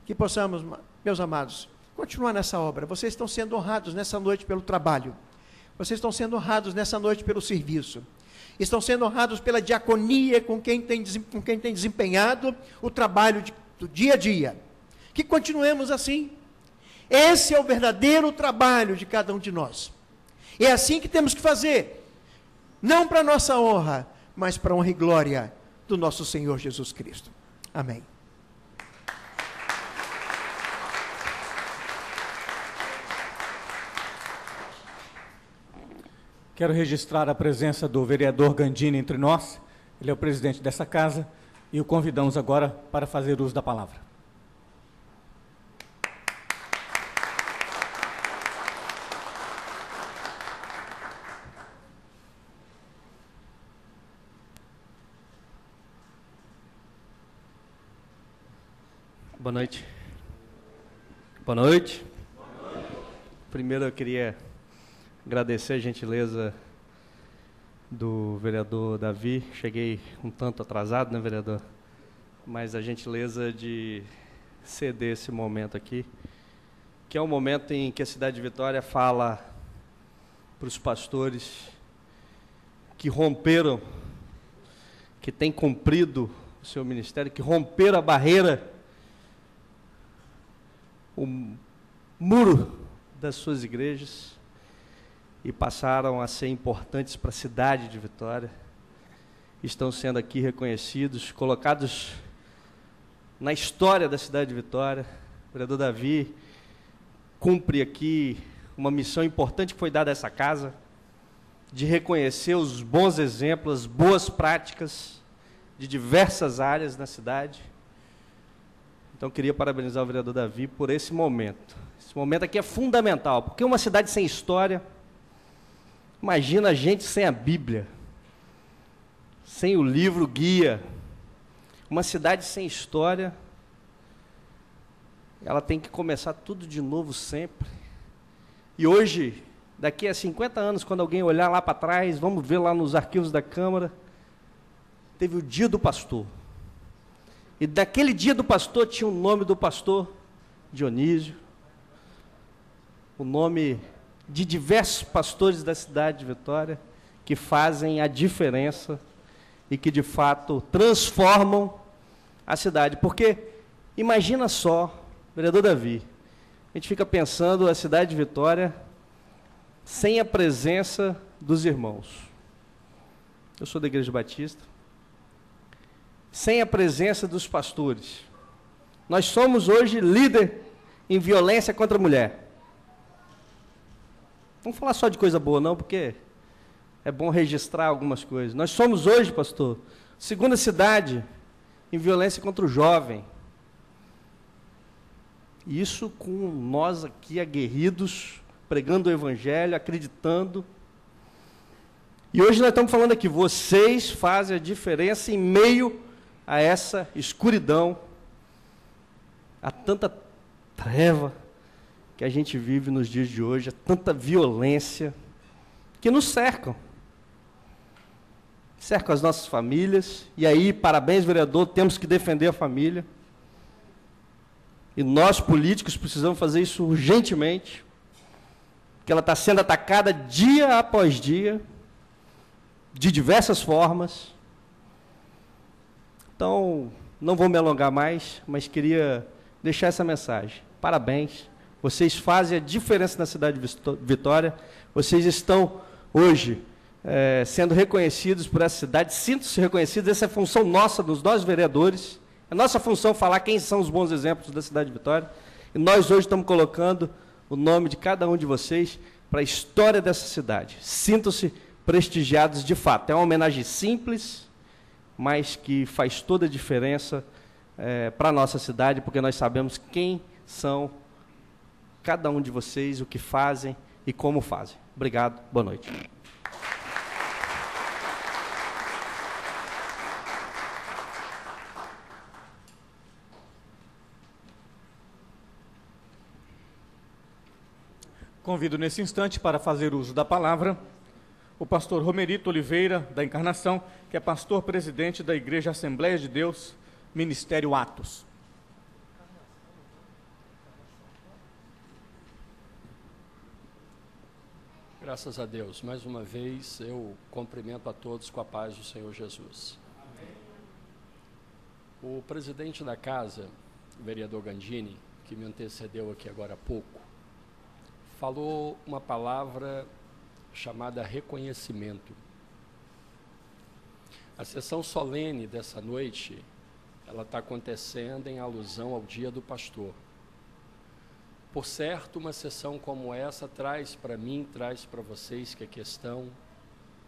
Que possamos, meus amados, continuar nessa obra. Vocês estão sendo honrados nessa noite pelo trabalho. Vocês estão sendo honrados nessa noite pelo serviço. Estão sendo honrados pela diaconia com quem tem desempenhado o trabalho do dia a dia. Que continuemos assim. Esse é o verdadeiro trabalho de cada um de nós. É assim que temos que fazer. Não para nossa honra, mas para a honra e glória do nosso Senhor Jesus Cristo. Amém. Quero registrar a presença do vereador Gandini entre nós. Ele é o presidente dessa casa e o convidamos agora para fazer uso da palavra. Boa noite. Boa noite. Primeiro eu queria agradecer a gentileza do vereador Davi. Cheguei um tanto atrasado, né, vereador? Mas a gentileza de ceder esse momento aqui, que é um momento em que a cidade de Vitória fala para os pastores que romperam, que têm cumprido o seu ministério, que romperam a barreira, o muro das suas igrejas e passaram a ser importantes para a cidade de Vitória. Estão sendo aqui reconhecidos, colocados na história da cidade de Vitória. O vereador Davi cumpre aqui uma missão importante que foi dada a essa casa, de reconhecer os bons exemplos, as boas práticas de diversas áreas na cidade. Então, queria parabenizar o vereador Davi por esse momento. Esse momento aqui é fundamental, porque uma cidade sem história, imagina a gente sem a Bíblia, sem o livro guia. Uma cidade sem história, ela tem que começar tudo de novo sempre. E hoje, daqui a 50 anos, quando alguém olhar lá para trás, vamos ver lá nos arquivos da Câmara, teve o Dia do Pastor. E daquele Dia do Pastor tinha o nome do pastor Dionísio, o nome de diversos pastores da cidade de Vitória, que fazem a diferença e que, de fato, transformam a cidade. Porque, imagina só, vereador Davi, a gente fica pensando a cidade de Vitória sem a presença dos irmãos. Eu sou da Igreja Batista. Sem a presença dos pastores. Nós somos hoje líder em violência contra a mulher. Vamos falar só de coisa boa não, porque é bom registrar algumas coisas. Nós somos hoje, pastor, segunda cidade em violência contra o jovem. Isso com nós aqui aguerridos, pregando o evangelho, acreditando. E hoje nós estamos falando aqui, vocês fazem a diferença em meio a essa escuridão, a tanta treva que a gente vive nos dias de hoje, a tanta violência que nos cercam. Cercam as nossas famílias, e aí, parabéns, vereador, temos que defender a família. E nós, políticos, precisamos fazer isso urgentemente, porque ela está sendo atacada dia após dia, de diversas formas. Então, não vou me alongar mais, mas queria deixar essa mensagem. Parabéns, vocês fazem a diferença na cidade de Vitória, vocês estão hoje sendo reconhecidos por essa cidade, sintam-se reconhecidos, essa é a função nossa, dos nós vereadores, é nossa função falar quem são os bons exemplos da cidade de Vitória, e nós hoje estamos colocando o nome de cada um de vocês para a história dessa cidade. Sintam-se prestigiados de fato, é uma homenagem simples, mas que faz toda a diferença para a nossa cidade, porque nós sabemos quem são cada um de vocês, o que fazem e como fazem. Obrigado, boa noite. Convido nesse instante para fazer uso da palavra o pastor Romerito Oliveira, da Encarnação, que é pastor presidente da Igreja Assembleia de Deus, Ministério Atos. Graças a Deus, mais uma vez eu cumprimento a todos com a paz do Senhor Jesus. Amém. O presidente da casa, o vereador Gandini, que me antecedeu aqui agora há pouco, falou uma palavra chamada reconhecimento. A sessão solene dessa noite, ela está acontecendo em alusão ao Dia do Pastor. Por certo, uma sessão como essa traz para mim, traz para vocês que aqui estão,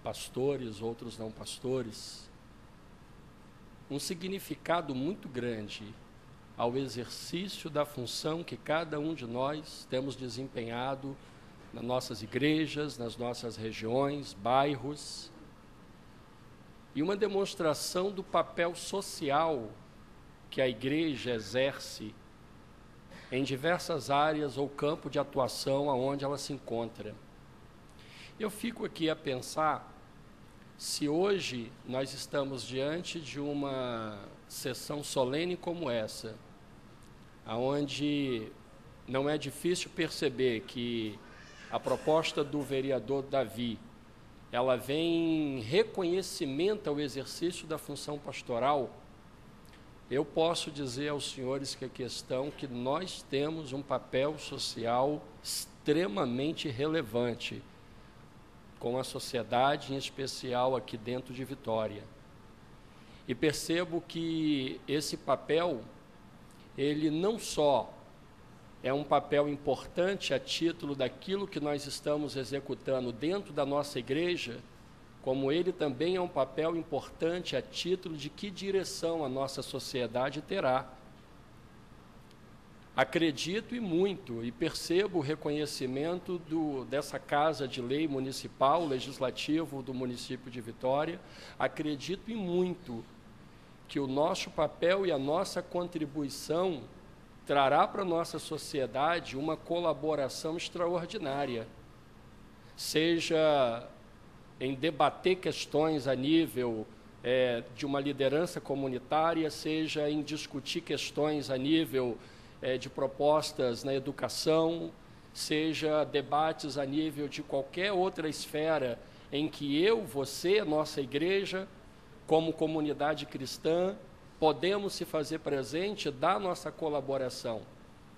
pastores, outros não pastores, um significado muito grande ao exercício da função que cada um de nós temos desempenhado nas nossas igrejas, nas nossas regiões, bairros, e uma demonstração do papel social que a igreja exerce em diversas áreas ou campo de atuação aonde ela se encontra. Eu fico aqui a pensar se hoje nós estamos diante de uma sessão solene como essa, aonde não é difícil perceber que a proposta do vereador Davi, ela vem em reconhecimento ao exercício da função pastoral. Eu posso dizer aos senhores que aqui estão que nós temos um papel social extremamente relevante com a sociedade, em especial aqui dentro de Vitória. E percebo que esse papel, ele não só é um papel importante a título daquilo que nós estamos executando dentro da nossa igreja, como ele também é um papel importante a título de que direção a nossa sociedade terá. Acredito e muito, e percebo o reconhecimento dessa Casa de Lei Municipal, Legislativo do município de Vitória, acredito e muito que o nosso papel e a nossa contribuição trará para a nossa sociedade uma colaboração extraordinária, seja em debater questões a nível de uma liderança comunitária, seja em discutir questões a nível de propostas na educação, seja debates a nível de qualquer outra esfera em que eu, você, nossa igreja, como comunidade cristã, podemos se fazer presente da nossa colaboração.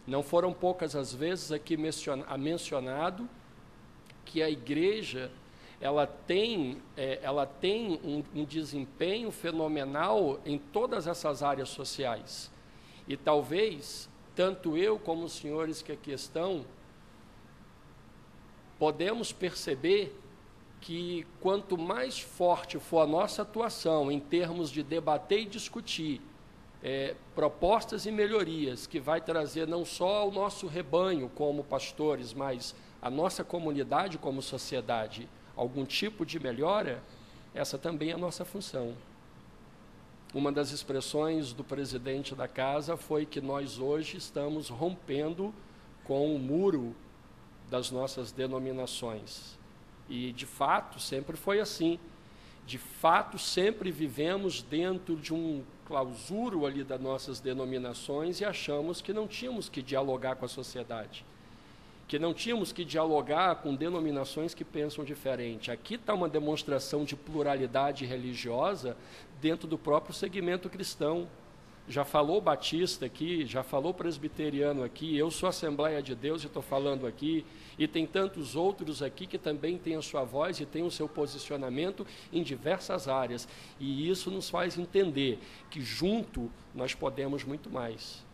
Não foram poucas as vezes aqui mencionado que a igreja ela tem um desempenho fenomenal em todas essas áreas sociais. E talvez, tanto eu como os senhores que aqui estão, podemos perceber que quanto mais forte for a nossa atuação em termos de debater e discutir propostas e melhorias que vai trazer não só ao nosso rebanho como pastores, mas a nossa comunidade como sociedade, algum tipo de melhora, essa também é a nossa função. Uma das expressões do presidente da casa foi que nós hoje estamos rompendo com o muro das nossas denominações. E, de fato, sempre foi assim. De fato, sempre vivemos dentro de um clausuro ali das nossas denominações e achamos que não tínhamos que dialogar com a sociedade, que não tínhamos que dialogar com denominações que pensam diferente. Aqui está uma demonstração de pluralidade religiosa dentro do próprio segmento cristão. Já falou batista aqui, já falou presbiteriano aqui, eu sou Assembleia de Deus e estou falando aqui, e tem tantos outros aqui que também têm a sua voz e têm o seu posicionamento em diversas áreas. E isso nos faz entender que junto nós podemos muito mais.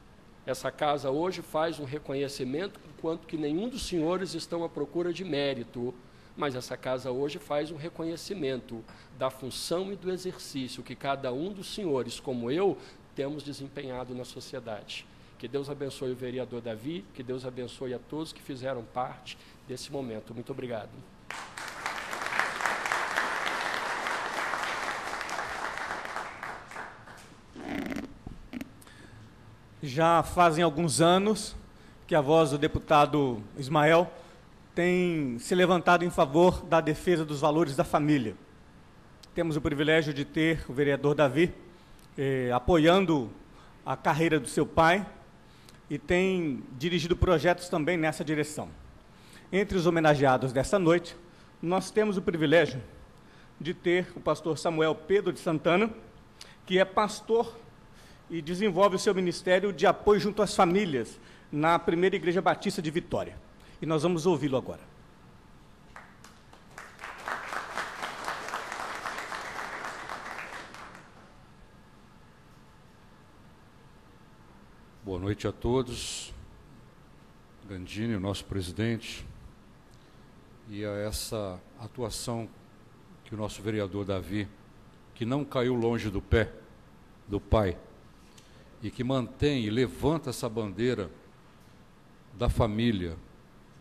Essa casa hoje faz um reconhecimento, enquanto que nenhum dos senhores estão à procura de mérito, mas essa casa hoje faz um reconhecimento da função e do exercício que cada um dos senhores, como eu, temos desempenhado na sociedade. Que Deus abençoe o vereador Davi, que Deus abençoe a todos que fizeram parte desse momento. Muito obrigado. Já fazem alguns anos que a voz do deputado Ismael tem se levantado em favor da defesa dos valores da família. Temos o privilégio de ter o vereador Davi apoiando a carreira do seu pai e tem dirigido projetos também nessa direção. Entre os homenageados dessa noite, nós temos o privilégio de ter o pastor Samuel Pedro de Santana, que é pastor e desenvolve o seu ministério de apoio junto às famílias na Primeira Igreja Batista de Vitória. E nós vamos ouvi-lo agora. Boa noite a todos, Gandini, o nosso presidente, e a essa atuação que o nosso vereador Davi, que não caiu longe do pé do pai, e que mantém e levanta essa bandeira da família,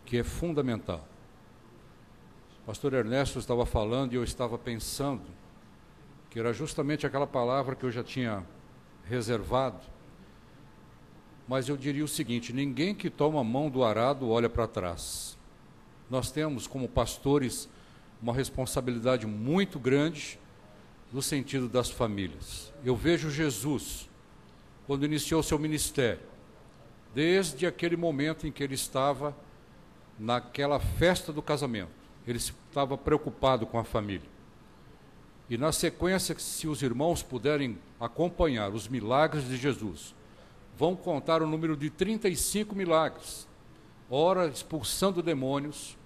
que é fundamental. O pastor Ernesto estava falando e eu estava pensando que era justamente aquela palavra que eu já tinha reservado, mas eu diria o seguinte: ninguém que toma a mão do arado olha para trás. Nós temos, como pastores, uma responsabilidade muito grande no sentido das famílias. Eu vejo Jesus, quando iniciou seu ministério, desde aquele momento em que ele estava naquela festa do casamento, ele estava preocupado com a família. E na sequência, se os irmãos puderem acompanhar os milagres de Jesus, vão contar o número de 35 milagres, ora expulsando demônios,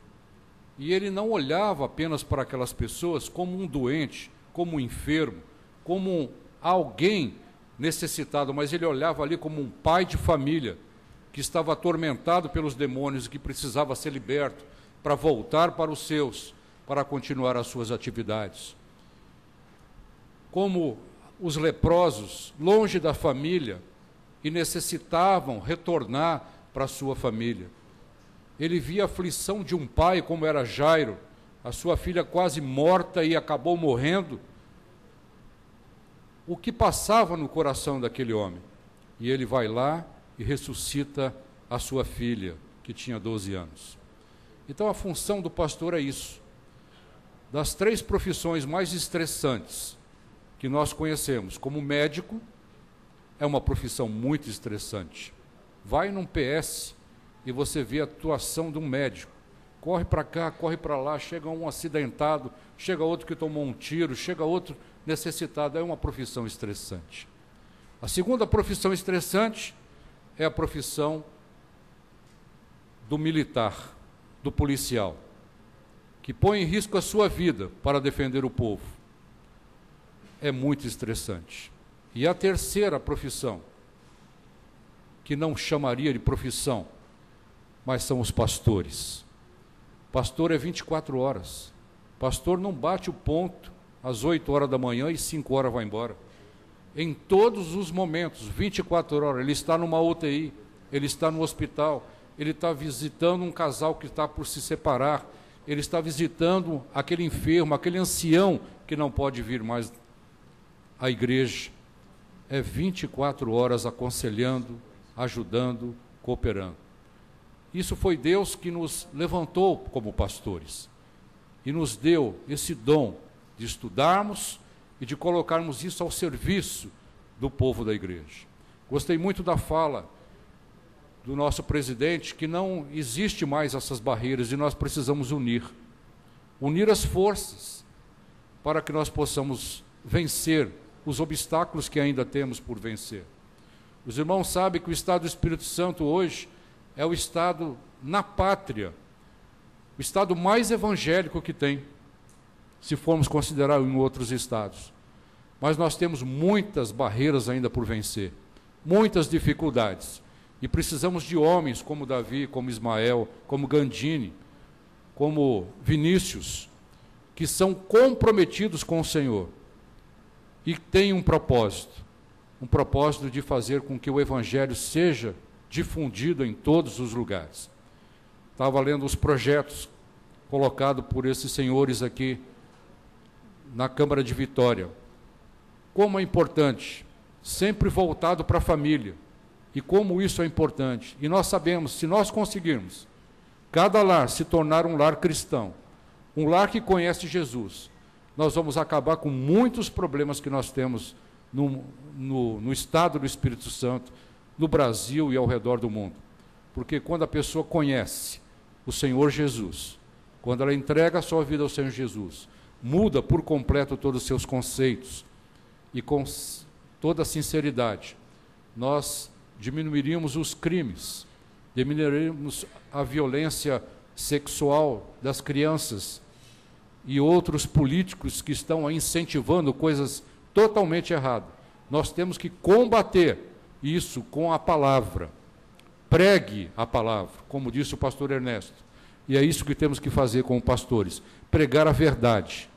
e ele não olhava apenas para aquelas pessoas como um doente, como um enfermo, como alguém necessitado, mas ele olhava ali como um pai de família, que estava atormentado pelos demônios e que precisava ser liberto para voltar para os seus, para continuar as suas atividades. Como os leprosos, longe da família, e necessitavam retornar para a sua família. Ele via a aflição de um pai, como era Jairo, a sua filha quase morta e acabou morrendo. O que passava no coração daquele homem? E ele vai lá e ressuscita a sua filha, que tinha 12 anos. Então a função do pastor é isso. Das 3 profissões mais estressantes que nós conhecemos, como médico, é uma profissão muito estressante. Vai num PS e você vê a atuação de um médico. Corre para cá, corre para lá, chega um acidentado, chega outro que tomou um tiro, chega outro necessitado. É uma profissão estressante. A segunda profissão estressante é a profissão do militar, do policial, que põe em risco a sua vida para defender o povo. É muito estressante. E a terceira profissão, que não chamaria de profissão, mas são os pastores. Pastor é 24 horas. Pastor não bate o ponto às 8 horas da manhã e 5 horas vai embora. Em todos os momentos, 24 horas, ele está numa UTI, ele está no hospital, ele está visitando um casal que está por se separar, ele está visitando aquele enfermo, aquele ancião que não pode vir mais à igreja. É 24 horas aconselhando, ajudando, cooperando. Isso foi Deus que nos levantou como pastores e nos deu esse dom de estudarmos e de colocarmos isso ao serviço do povo da igreja. Gostei muito da fala do nosso presidente, que não existe mais essas barreiras e nós precisamos unir as forças para que nós possamos vencer os obstáculos que ainda temos por vencer. Os irmãos sabem que o Estado do Espírito Santo hoje é o Estado na pátria, o Estado mais evangélico que tem, se formos considerar em outros estados. Mas nós temos muitas barreiras ainda por vencer, muitas dificuldades, e precisamos de homens como Davi, como Ismael, como Gandini, como Vinícius, que são comprometidos com o Senhor e têm um propósito de fazer com que o Evangelho seja difundido em todos os lugares. Estava lendo os projetos colocados por esses senhores aqui na Câmara de Vitória. Como é importante, sempre voltado para a família, e como isso é importante. E nós sabemos, se nós conseguirmos cada lar se tornar um lar cristão, um lar que conhece Jesus, nós vamos acabar com muitos problemas que nós temos no estado do Espírito Santo, no Brasil e ao redor do mundo. Porque quando a pessoa conhece o Senhor Jesus, quando ela entrega a sua vida ao Senhor Jesus, muda por completo todos os seus conceitos, e com toda a sinceridade, nós diminuiríamos os crimes, diminuiríamos a violência sexual das crianças e outros políticos que estão incentivando coisas totalmente erradas. Nós temos que combater isso com a palavra. Pregue a palavra, como disse o pastor Ernesto. E é isso que temos que fazer com os pastores, pregar a verdade.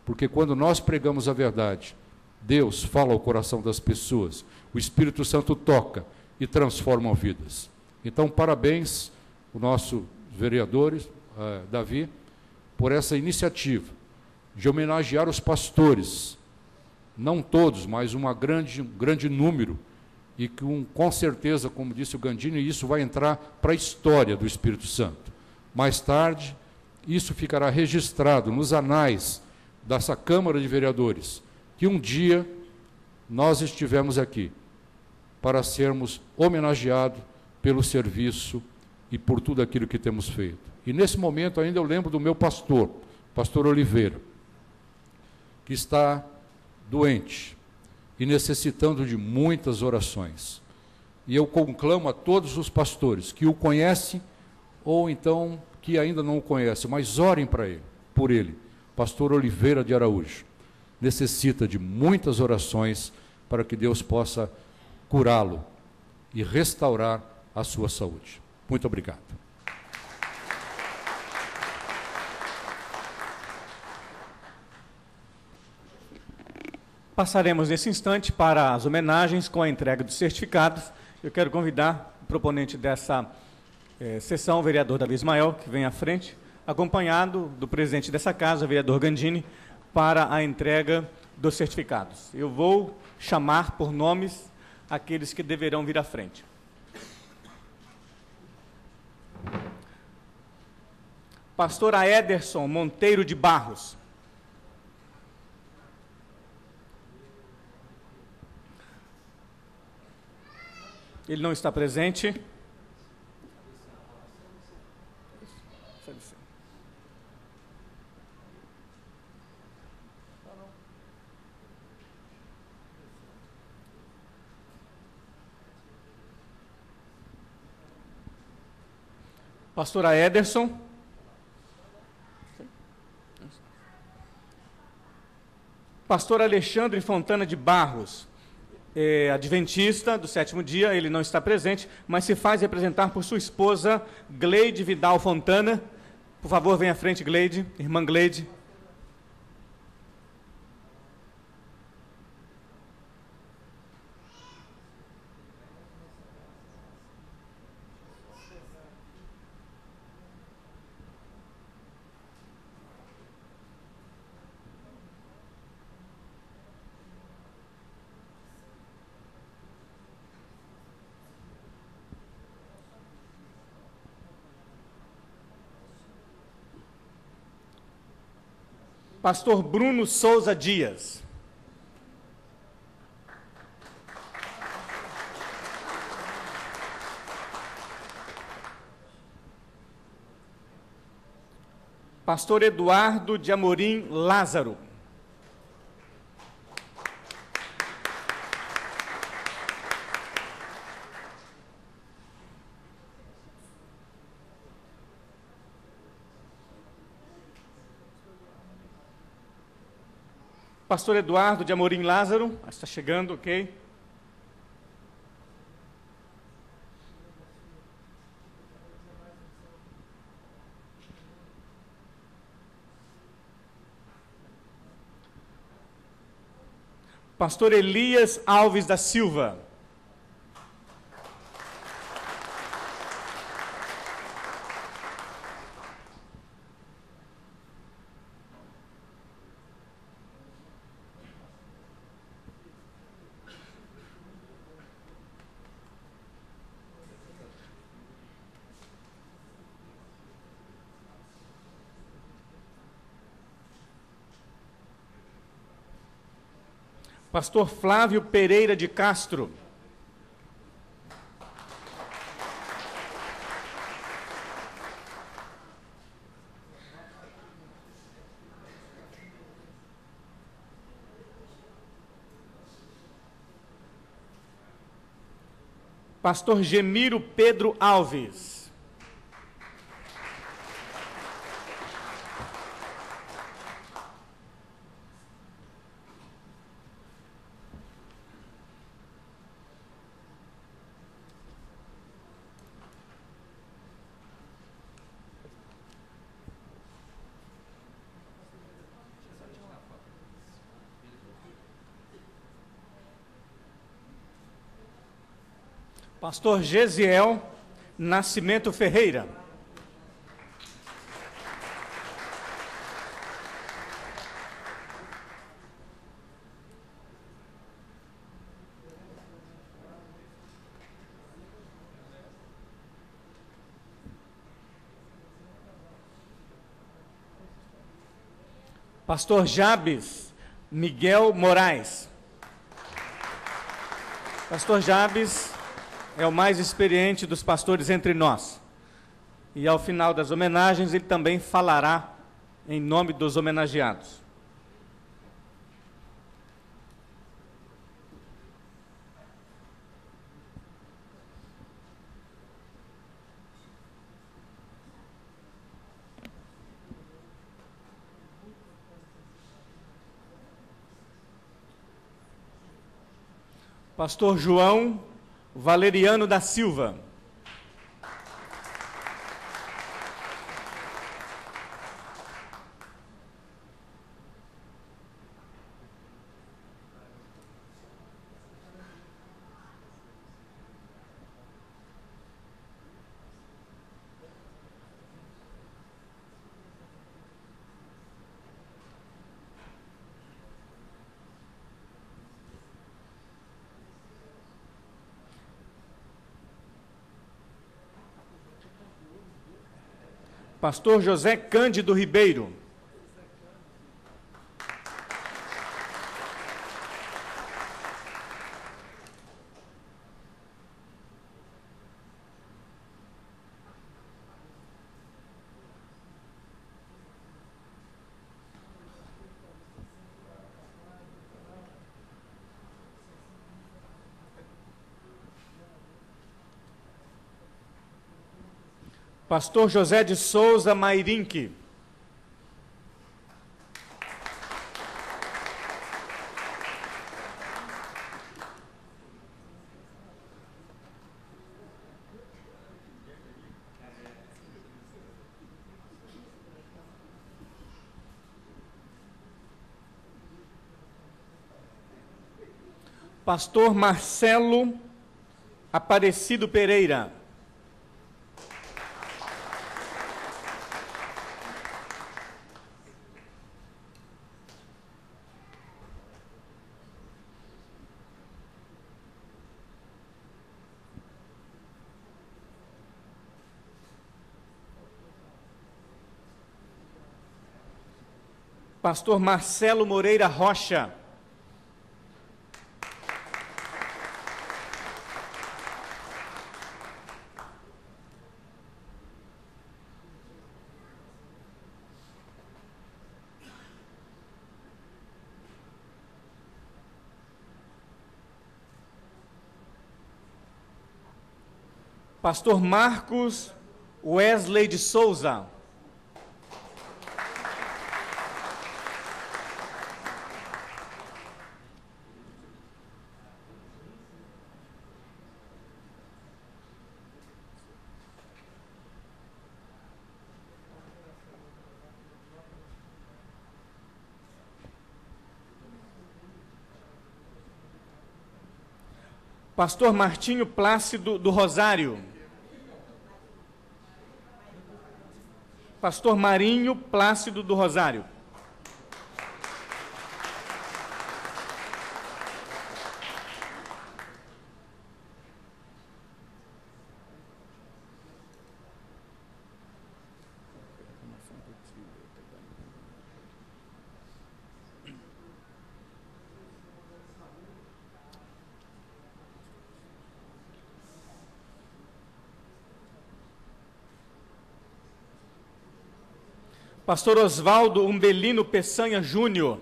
Porque quando nós pregamos a verdade, Deus fala ao coração das pessoas, o Espírito Santo toca e transforma vidas. Então, parabéns ao nosso vereador, Davi, por essa iniciativa de homenagear os pastores, não todos, mas um grande número, e que com certeza, como disse o Gandini, isso vai entrar para a história do Espírito Santo. Mais tarde, isso ficará registrado nos anais dessa Câmara de Vereadores, que um dia nós estivemos aqui para sermos homenageados pelo serviço e por tudo aquilo que temos feito. E nesse momento ainda eu lembro do meu pastor, pastor Oliveira, que está doente e necessitando de muitas orações. E eu conclamo a todos os pastores que o conhecem ou então que ainda não o conhecem, mas orem por ele. Pastor Oliveira de Araújo necessita de muitas orações para que Deus possa curá-lo e restaurar a sua saúde. Muito obrigado. Passaremos nesse instante para as homenagens com a entrega dos certificados. Eu quero convidar o proponente dessa sessão, o vereador Davi Ismael, que vem à frente, acompanhado do presidente dessa casa, o vereador Gandini, para a entrega dos certificados. Eu vou chamar por nomes aqueles que deverão vir à frente. Pastor Aederson Monteiro de Barros. Ele não está presente. Pastora Ederson. Pastor Alexandre Fontana de Barros, adventista do sétimo dia, ele não está presente, mas se faz representar por sua esposa, Gleide Vidal Fontana. Por favor, venha à frente, Gleide, irmã Gleide. Pastor Bruno Souza Dias. Pastor Eduardo de Amorim Lázaro. Pastor Eduardo de Amorim Lázaro, está chegando, ok? Pastor Elias Alves da Silva. Pastor Flávio Pereira de Castro. Pastor Gemiro Pedro Alves. Pastor Gesiel Nascimento Ferreira. Pastor Jabes Miguel Moraes. Pastor Jabes é o mais experiente dos pastores entre nós. E ao final das homenagens, ele também falará em nome dos homenageados. Pastor João Valeriano da Silva. Pastor José Cândido Ribeiro. Pastor José de Souza Mairinque. Pastor Marcelo Aparecido Pereira. Pastor Marcelo Moreira Rocha. Pastor Marcos Wesley de Souza. Pastor Martinho Plácido do Rosário. Pastor Marinho Plácido do Rosário. Pastor Oswaldo Umbelino Peçanha Júnior.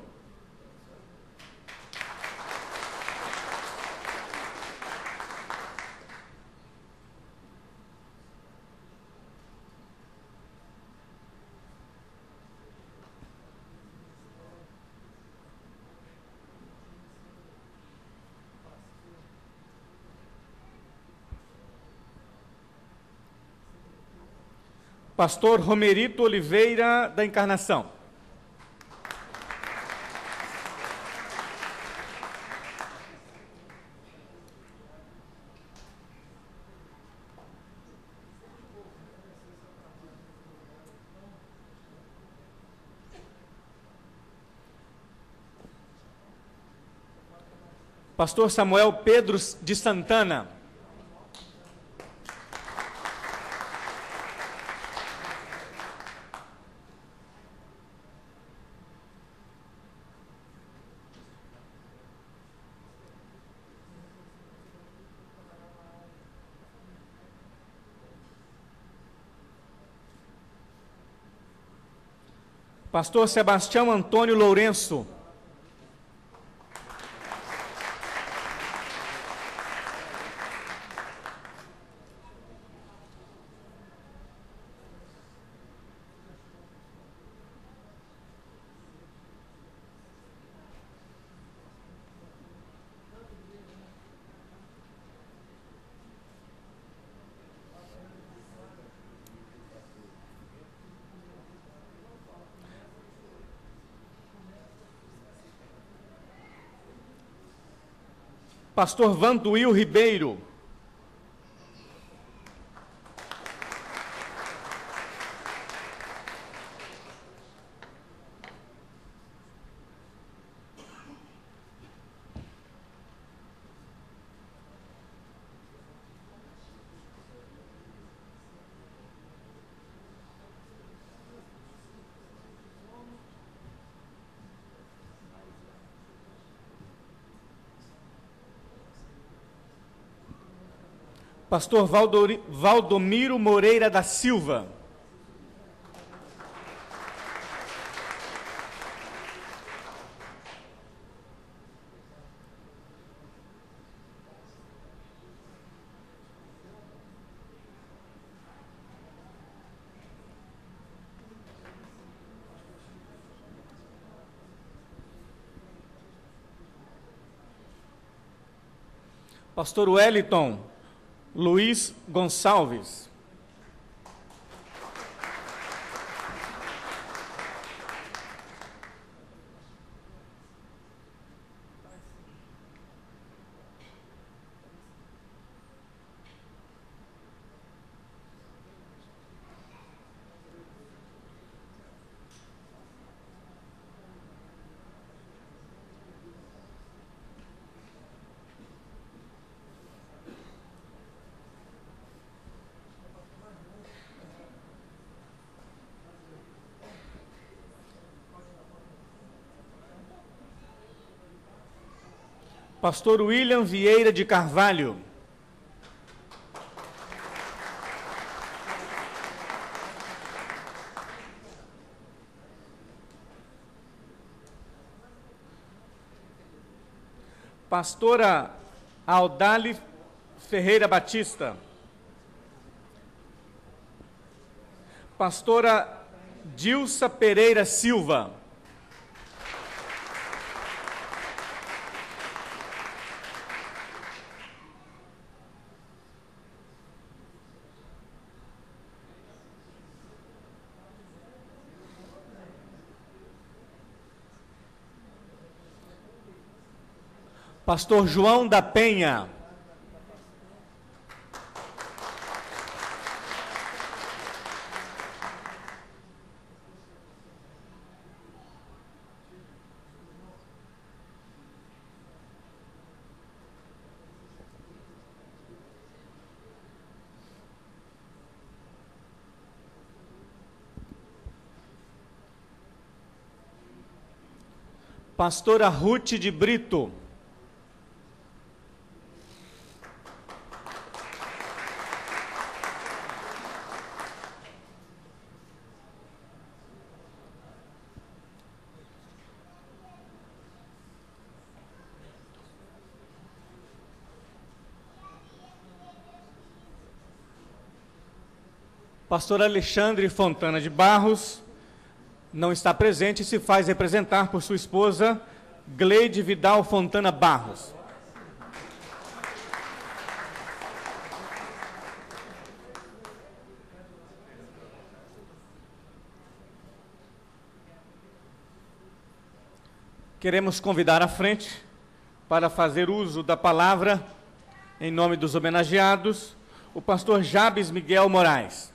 Pastor Romerito Oliveira da Encarnação. Pastor Samuel Pedro de Santana. Pastor Sebastião Antônio Lourenço. Pastor Vanduil Ribeiro. Pastor Valdomiro Moreira da Silva. Pastor Wellington Luiz Gonçalves. Pastor William Vieira de Carvalho. Pastora Aldale Ferreira Batista. Pastora Dilsa Pereira Silva. Pastor João da Penha. Pastora Ruth de Brito. Pastor Alexandre Fontana de Barros não está presente e se faz representar por sua esposa, Gleide Vidal Fontana Barros. Queremos convidar à frente para fazer uso da palavra, em nome dos homenageados, o pastor Jabes Miguel Moraes.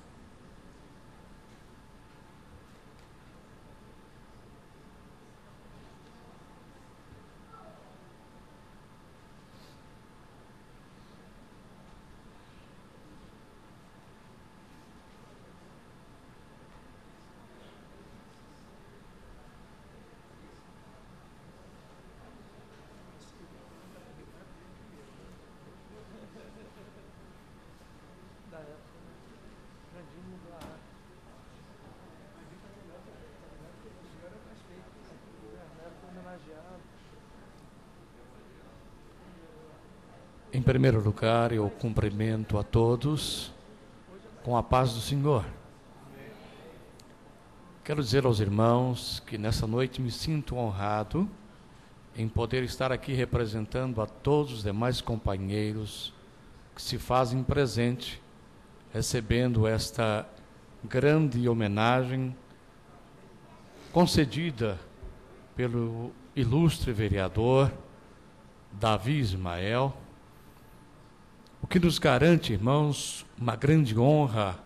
Em primeiro lugar, eu cumprimento a todos com a paz do Senhor. Quero dizer aos irmãos que nessa noite me sinto honrado em poder estar aqui representando a todos os demais companheiros que se fazem presente, recebendo esta grande homenagem concedida pelo ilustre vereador Davi Ismael, o que nos garante, irmãos, uma grande honra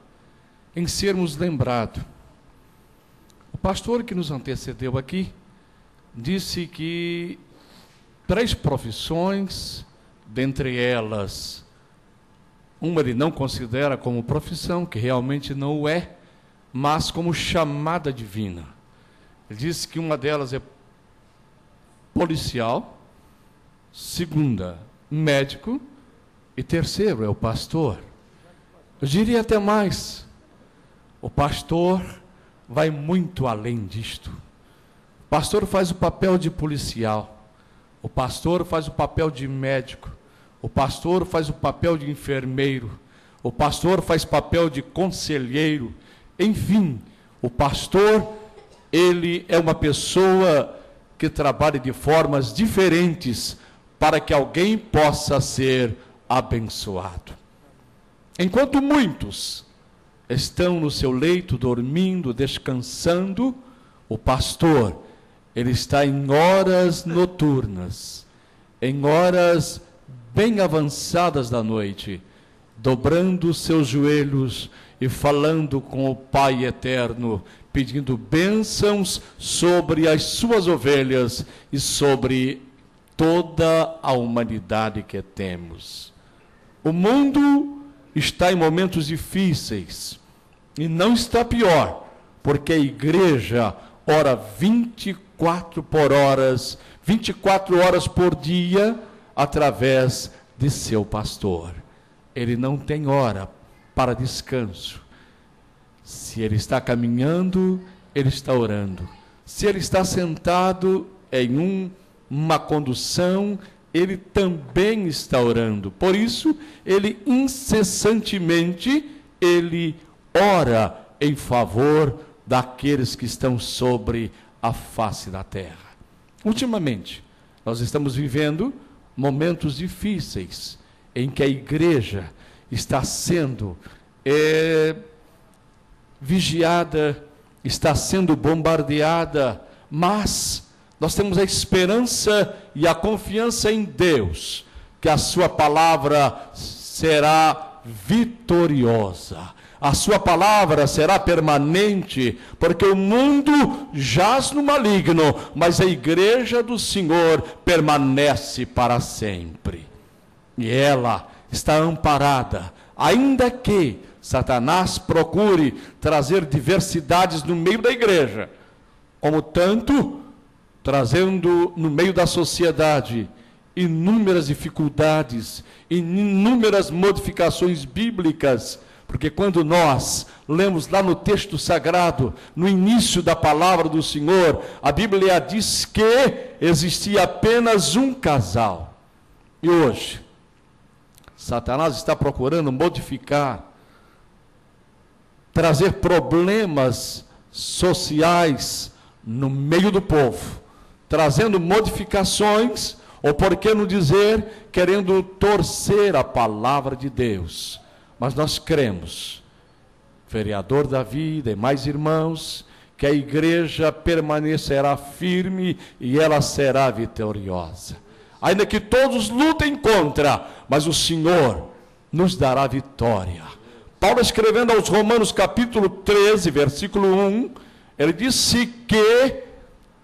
em sermos lembrados. O pastor que nos antecedeu aqui disse que 3 profissões, dentre elas, uma ele não considera como profissão, que realmente não o é, mas como chamada divina. Ele disse que uma delas é policial, segunda, médico, E terceiro é o pastor. Eu diria até mais. O pastor vai muito além disto. O pastor faz o papel de policial. O pastor faz o papel de médico. O pastor faz o papel de enfermeiro. O pastor faz papel de conselheiro. Enfim, o pastor, ele é uma pessoa que trabalha de formas diferentes para que alguém possa ser abençoado. Enquanto muitos estão no seu leito, dormindo, descansando, o pastor, ele está em horas noturnas, em horas bem avançadas da noite, dobrando os seus joelhos e falando com o Pai eterno, pedindo bênçãos sobre as suas ovelhas e sobre toda a humanidade que temos. O mundo está em momentos difíceis e não está pior, porque a igreja ora 24 horas por dia através de seu pastor. Ele não tem hora para descanso. Se ele está caminhando, ele está orando. Se ele está sentado em uma condução, ele também está orando. Por isso, ele incessantemente, ele ora em favor daqueles que estão sobre a face da terra. Ultimamente, nós estamos vivendo momentos difíceis, em que a igreja está sendo vigiada, está sendo bombardeada, mas nós temos a esperança e a confiança em Deus, que a sua palavra será vitoriosa, a sua palavra será permanente, porque o mundo jaz no maligno, mas a igreja do Senhor permanece para sempre. E ela está amparada, ainda que Satanás procure trazer diversidades no meio da igreja, como tanto trazendo no meio da sociedade inúmeras dificuldades, inúmeras modificações bíblicas, porque quando nós lemos lá no texto sagrado, no início da palavra do Senhor, a Bíblia diz que existia apenas um casal. E hoje, Satanás está procurando modificar, trazer problemas sociais no meio do povo, trazendo modificações, ou por que não dizer, querendo torcer a palavra de Deus. Mas nós cremos, vereador Davi, demais irmãos, que a igreja permanecerá firme e ela será vitoriosa. Ainda que todos lutem contra, mas o Senhor nos dará vitória. Paulo, escrevendo aos Romanos capítulo 13, versículo 1, ele disse que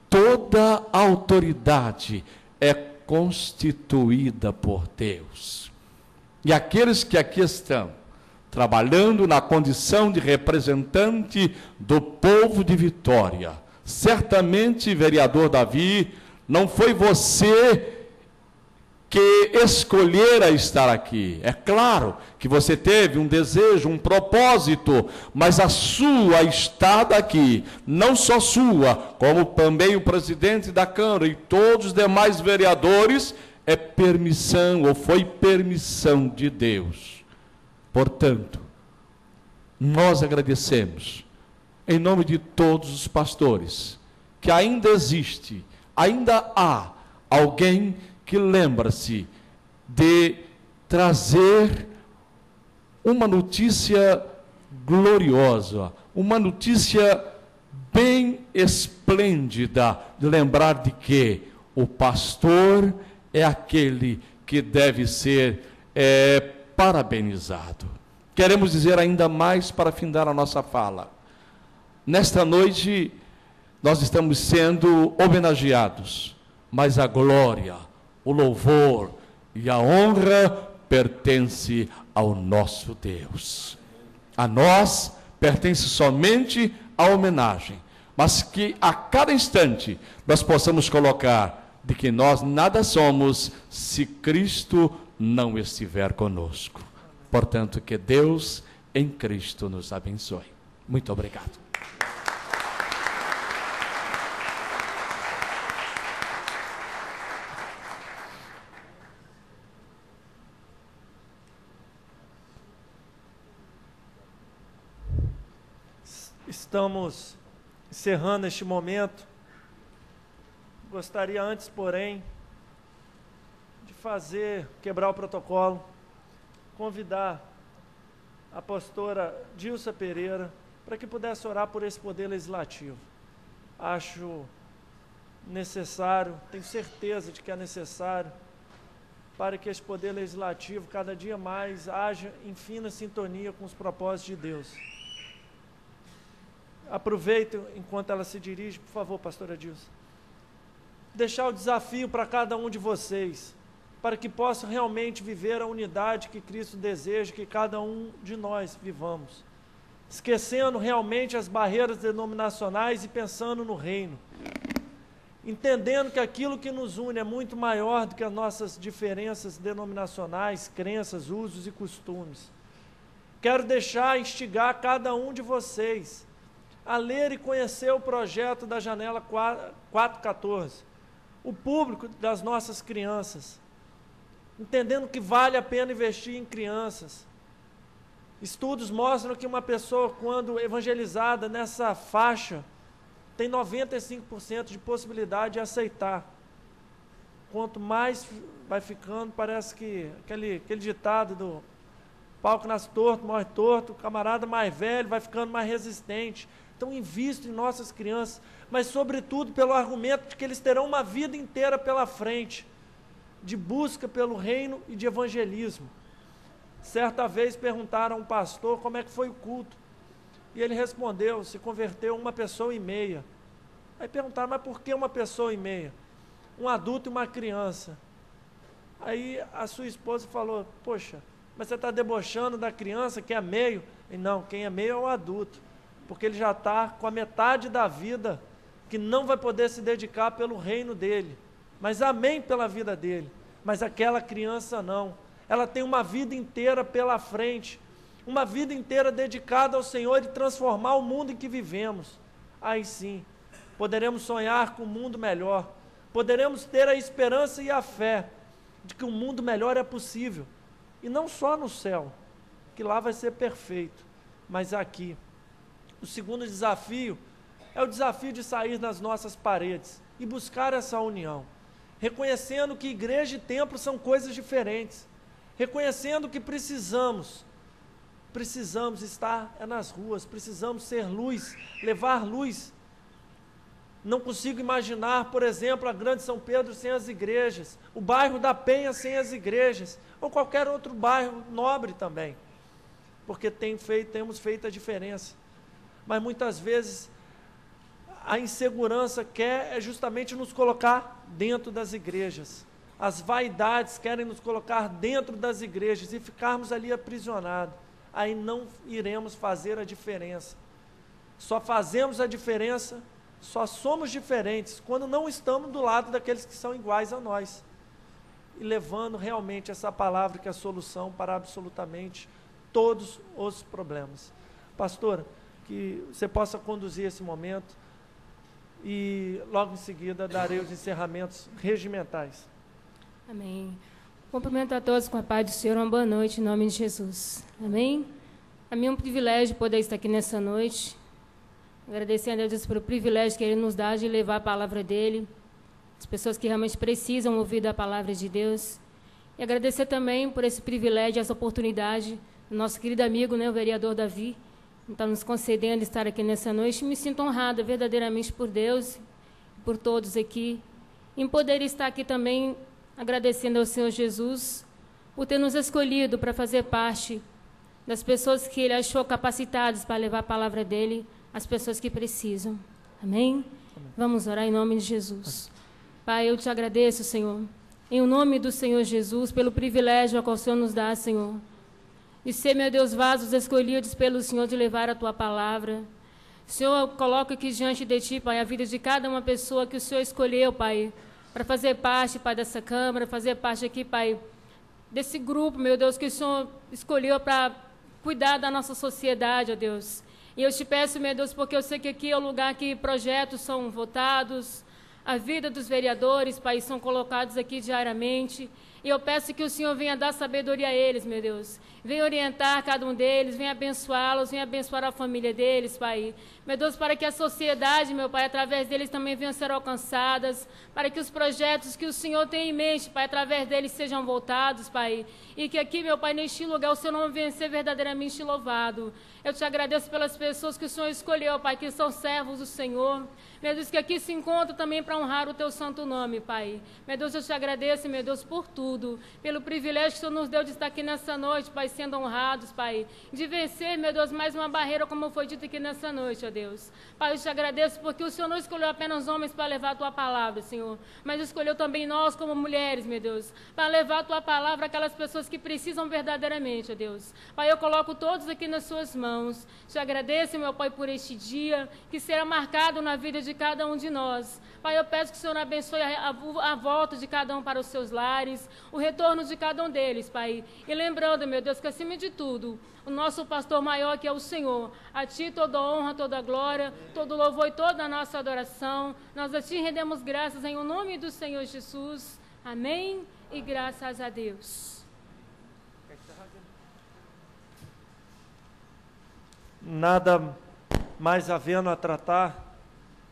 toda autoridade é constituída por Deus. E aqueles que aqui estão, trabalhando na condição de representante do povo de Vitória, certamente, vereador Davi, não foi você que escolhera estar aqui. É claro que você teve um desejo, um propósito, mas a sua estada aqui, não só sua, como também o presidente da Câmara e todos os demais vereadores, é permissão, ou foi permissão de Deus. Portanto, nós agradecemos, em nome de todos os pastores, que ainda existe, ainda há alguém que lembra-se de trazer uma notícia gloriosa, uma notícia bem esplêndida, de lembrar de que o pastor é aquele que deve ser parabenizado. Queremos dizer ainda mais para findar a nossa fala. Nesta noite, nós estamos sendo homenageados, mas a glória, o louvor e a honra pertence ao nosso Deus. A nós pertence somente a homenagem, mas que a cada instante nós possamos colocar de que nós nada somos se Cristo não estiver conosco. Portanto, que Deus em Cristo nos abençoe. Muito obrigado. Estamos encerrando este momento. Gostaria antes, porém, de quebrar o protocolo, convidar a pastora Dilsa Pereira para que pudesse orar por esse poder legislativo. Acho necessário, tenho certeza de que é necessário, para que esse poder legislativo cada dia mais haja em fina sintonia com os propósitos de Deus. Aproveito enquanto ela se dirige, por favor, pastora Dilsa. Deixar o desafio para cada um de vocês, para que possam realmente viver a unidade que Cristo deseja que cada um de nós vivamos, esquecendo realmente as barreiras denominacionais e pensando no reino, entendendo que aquilo que nos une é muito maior do que as nossas diferenças denominacionais, crenças, usos e costumes. Quero instigar cada um de vocês a ler e conhecer o projeto da Janela 414, o público das nossas crianças, entendendo que vale a pena investir em crianças. Estudos mostram que uma pessoa, quando evangelizada nessa faixa, tem 95% de possibilidade de aceitar. Quanto mais vai ficando, parece que aquele ditado do pau que nasce torto, morre torto, o camarada mais velho vai ficando mais resistente. Então, invisto em nossas crianças, mas, sobretudo, pelo argumento de que eles terão uma vida inteira pela frente, de busca pelo reino e de evangelismo. Certa vez perguntaram a um pastor como é que foi o culto, e ele respondeu: se converteu 1,5 pessoas. Aí perguntaram: mas por que 1,5 pessoas? Um adulto e uma criança. Aí a sua esposa falou: poxa, mas você está debochando da criança que é meio? E não, quem é meio é o adulto, porque ele já está com a metade da vida que não vai poder se dedicar pelo reino dele, mas amém pela vida dele. Mas aquela criança não, ela tem uma vida inteira pela frente, uma vida inteira dedicada ao Senhor e transformar o mundo em que vivemos. Aí sim, poderemos sonhar com um mundo melhor, poderemos ter a esperança e a fé de que um mundo melhor é possível, e não só no céu, que lá vai ser perfeito, mas aqui. O segundo desafio é o desafio de sair das nossas paredes e buscar essa união, reconhecendo que igreja e templo são coisas diferentes, reconhecendo que precisamos estar nas ruas, precisamos ser luz, levar luz. Não consigo imaginar, por exemplo, a Grande São Pedro sem as igrejas, o bairro da Penha sem as igrejas, ou qualquer outro bairro nobre também, porque temos feito a diferença. Mas muitas vezes a insegurança quer justamente nos colocar dentro das igrejas. As vaidades querem nos colocar dentro das igrejas e ficarmos ali aprisionados. Aí não iremos fazer a diferença. Só fazemos a diferença, só somos diferentes quando não estamos do lado daqueles que são iguais a nós. E levando realmente essa palavra que é a solução para absolutamente todos os problemas. Pastora, que você possa conduzir esse momento e logo em seguida darei os encerramentos regimentais. Amém. Cumprimento a todos com a paz do Senhor, uma boa noite em nome de Jesus. Amém? A mim é um privilégio poder estar aqui nessa noite, agradecendo a Deus pelo privilégio que Ele nos dá de levar a palavra dEle, as pessoas que realmente precisam ouvir da palavra de Deus, e agradecer também por esse privilégio, essa oportunidade, do nosso querido amigo, o vereador Davi, está nos concedendo estar aqui nessa noite. Me sinto honrada verdadeiramente por Deus e por todos aqui, em poder estar aqui também agradecendo ao Senhor Jesus por ter nos escolhido para fazer parte das pessoas que Ele achou capacitadas para levar a palavra dEle às pessoas que precisam. Amém? Vamos orar em nome de Jesus. Pai, eu te agradeço, Senhor, em nome do Senhor Jesus, pelo privilégio ao qual o Senhor nos dá, Senhor, de ser, meu Deus, vasos escolhidos pelo Senhor de levar a Tua palavra. Senhor, eu coloco aqui diante de Ti, Pai, a vida de cada uma pessoa que o Senhor escolheu, Pai, para fazer parte, Pai, dessa Câmara, fazer parte aqui, Pai, desse grupo, meu Deus, que o Senhor escolheu para cuidar da nossa sociedade, ó Deus. E eu te peço, meu Deus, porque eu sei que aqui é o lugar que projetos são votados, a vida dos vereadores, Pai, são colocados aqui diariamente. E eu peço que o Senhor venha dar sabedoria a eles, meu Deus. Venha orientar cada um deles, venha abençoá-los, venha abençoar a família deles, Pai. Meu Deus, para que a sociedade, meu Pai, através deles também venham ser alcançadas, para que os projetos que o Senhor tem em mente, Pai, através deles sejam voltados, Pai. E que aqui, meu Pai, neste lugar, o Seu nome venha ser verdadeiramente louvado. Eu te agradeço pelas pessoas que o Senhor escolheu, Pai, que são servos do Senhor. Meu Deus, que aqui se encontram também para honrar o Teu santo nome, Pai. Meu Deus, eu te agradeço, meu Deus, por tudo, pelo privilégio que o Senhor nos deu de estar aqui nessa noite, Pai, sendo honrados, Pai, de vencer, meu Deus, mais uma barreira, como foi dito aqui nessa noite, ó Deus. Pai, eu te agradeço porque o Senhor não escolheu apenas homens para levar a Tua palavra, Senhor, mas escolheu também nós como mulheres, meu Deus, para levar a Tua palavra àquelas pessoas que precisam verdadeiramente, ó Deus. Pai, eu coloco todos aqui nas Suas mãos. Te agradeço, meu Pai, por este dia, que será marcado na vida de cada um de nós. Pai, eu peço que o Senhor abençoe a volta de cada um para os seus lares, o retorno de cada um deles, Pai. E lembrando, meu Deus, que acima de tudo, o nosso pastor maior, que é o Senhor, a Ti toda a honra, toda a glória, todo o louvor e toda a nossa adoração. Nós a Ti rendemos graças em o nome do Senhor Jesus. Amém e graças a Deus. Nada mais havendo a tratar,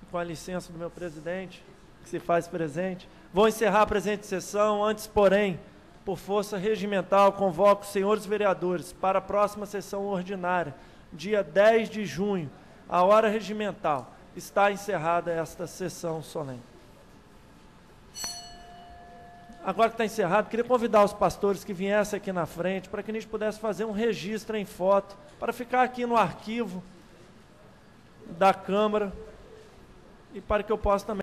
com a licença do meu presidente, que se faz presente. Vou encerrar a presente sessão, antes, porém, por força regimental, convoco os senhores vereadores para a próxima sessão ordinária, dia 10 de junho, a hora regimental. Está encerrada esta sessão solene. Agora que está encerrado, queria convidar os pastores que viessem aqui na frente, para que a gente pudesse fazer um registro em foto, para ficar aqui no arquivo da Câmara, e para que eu possa também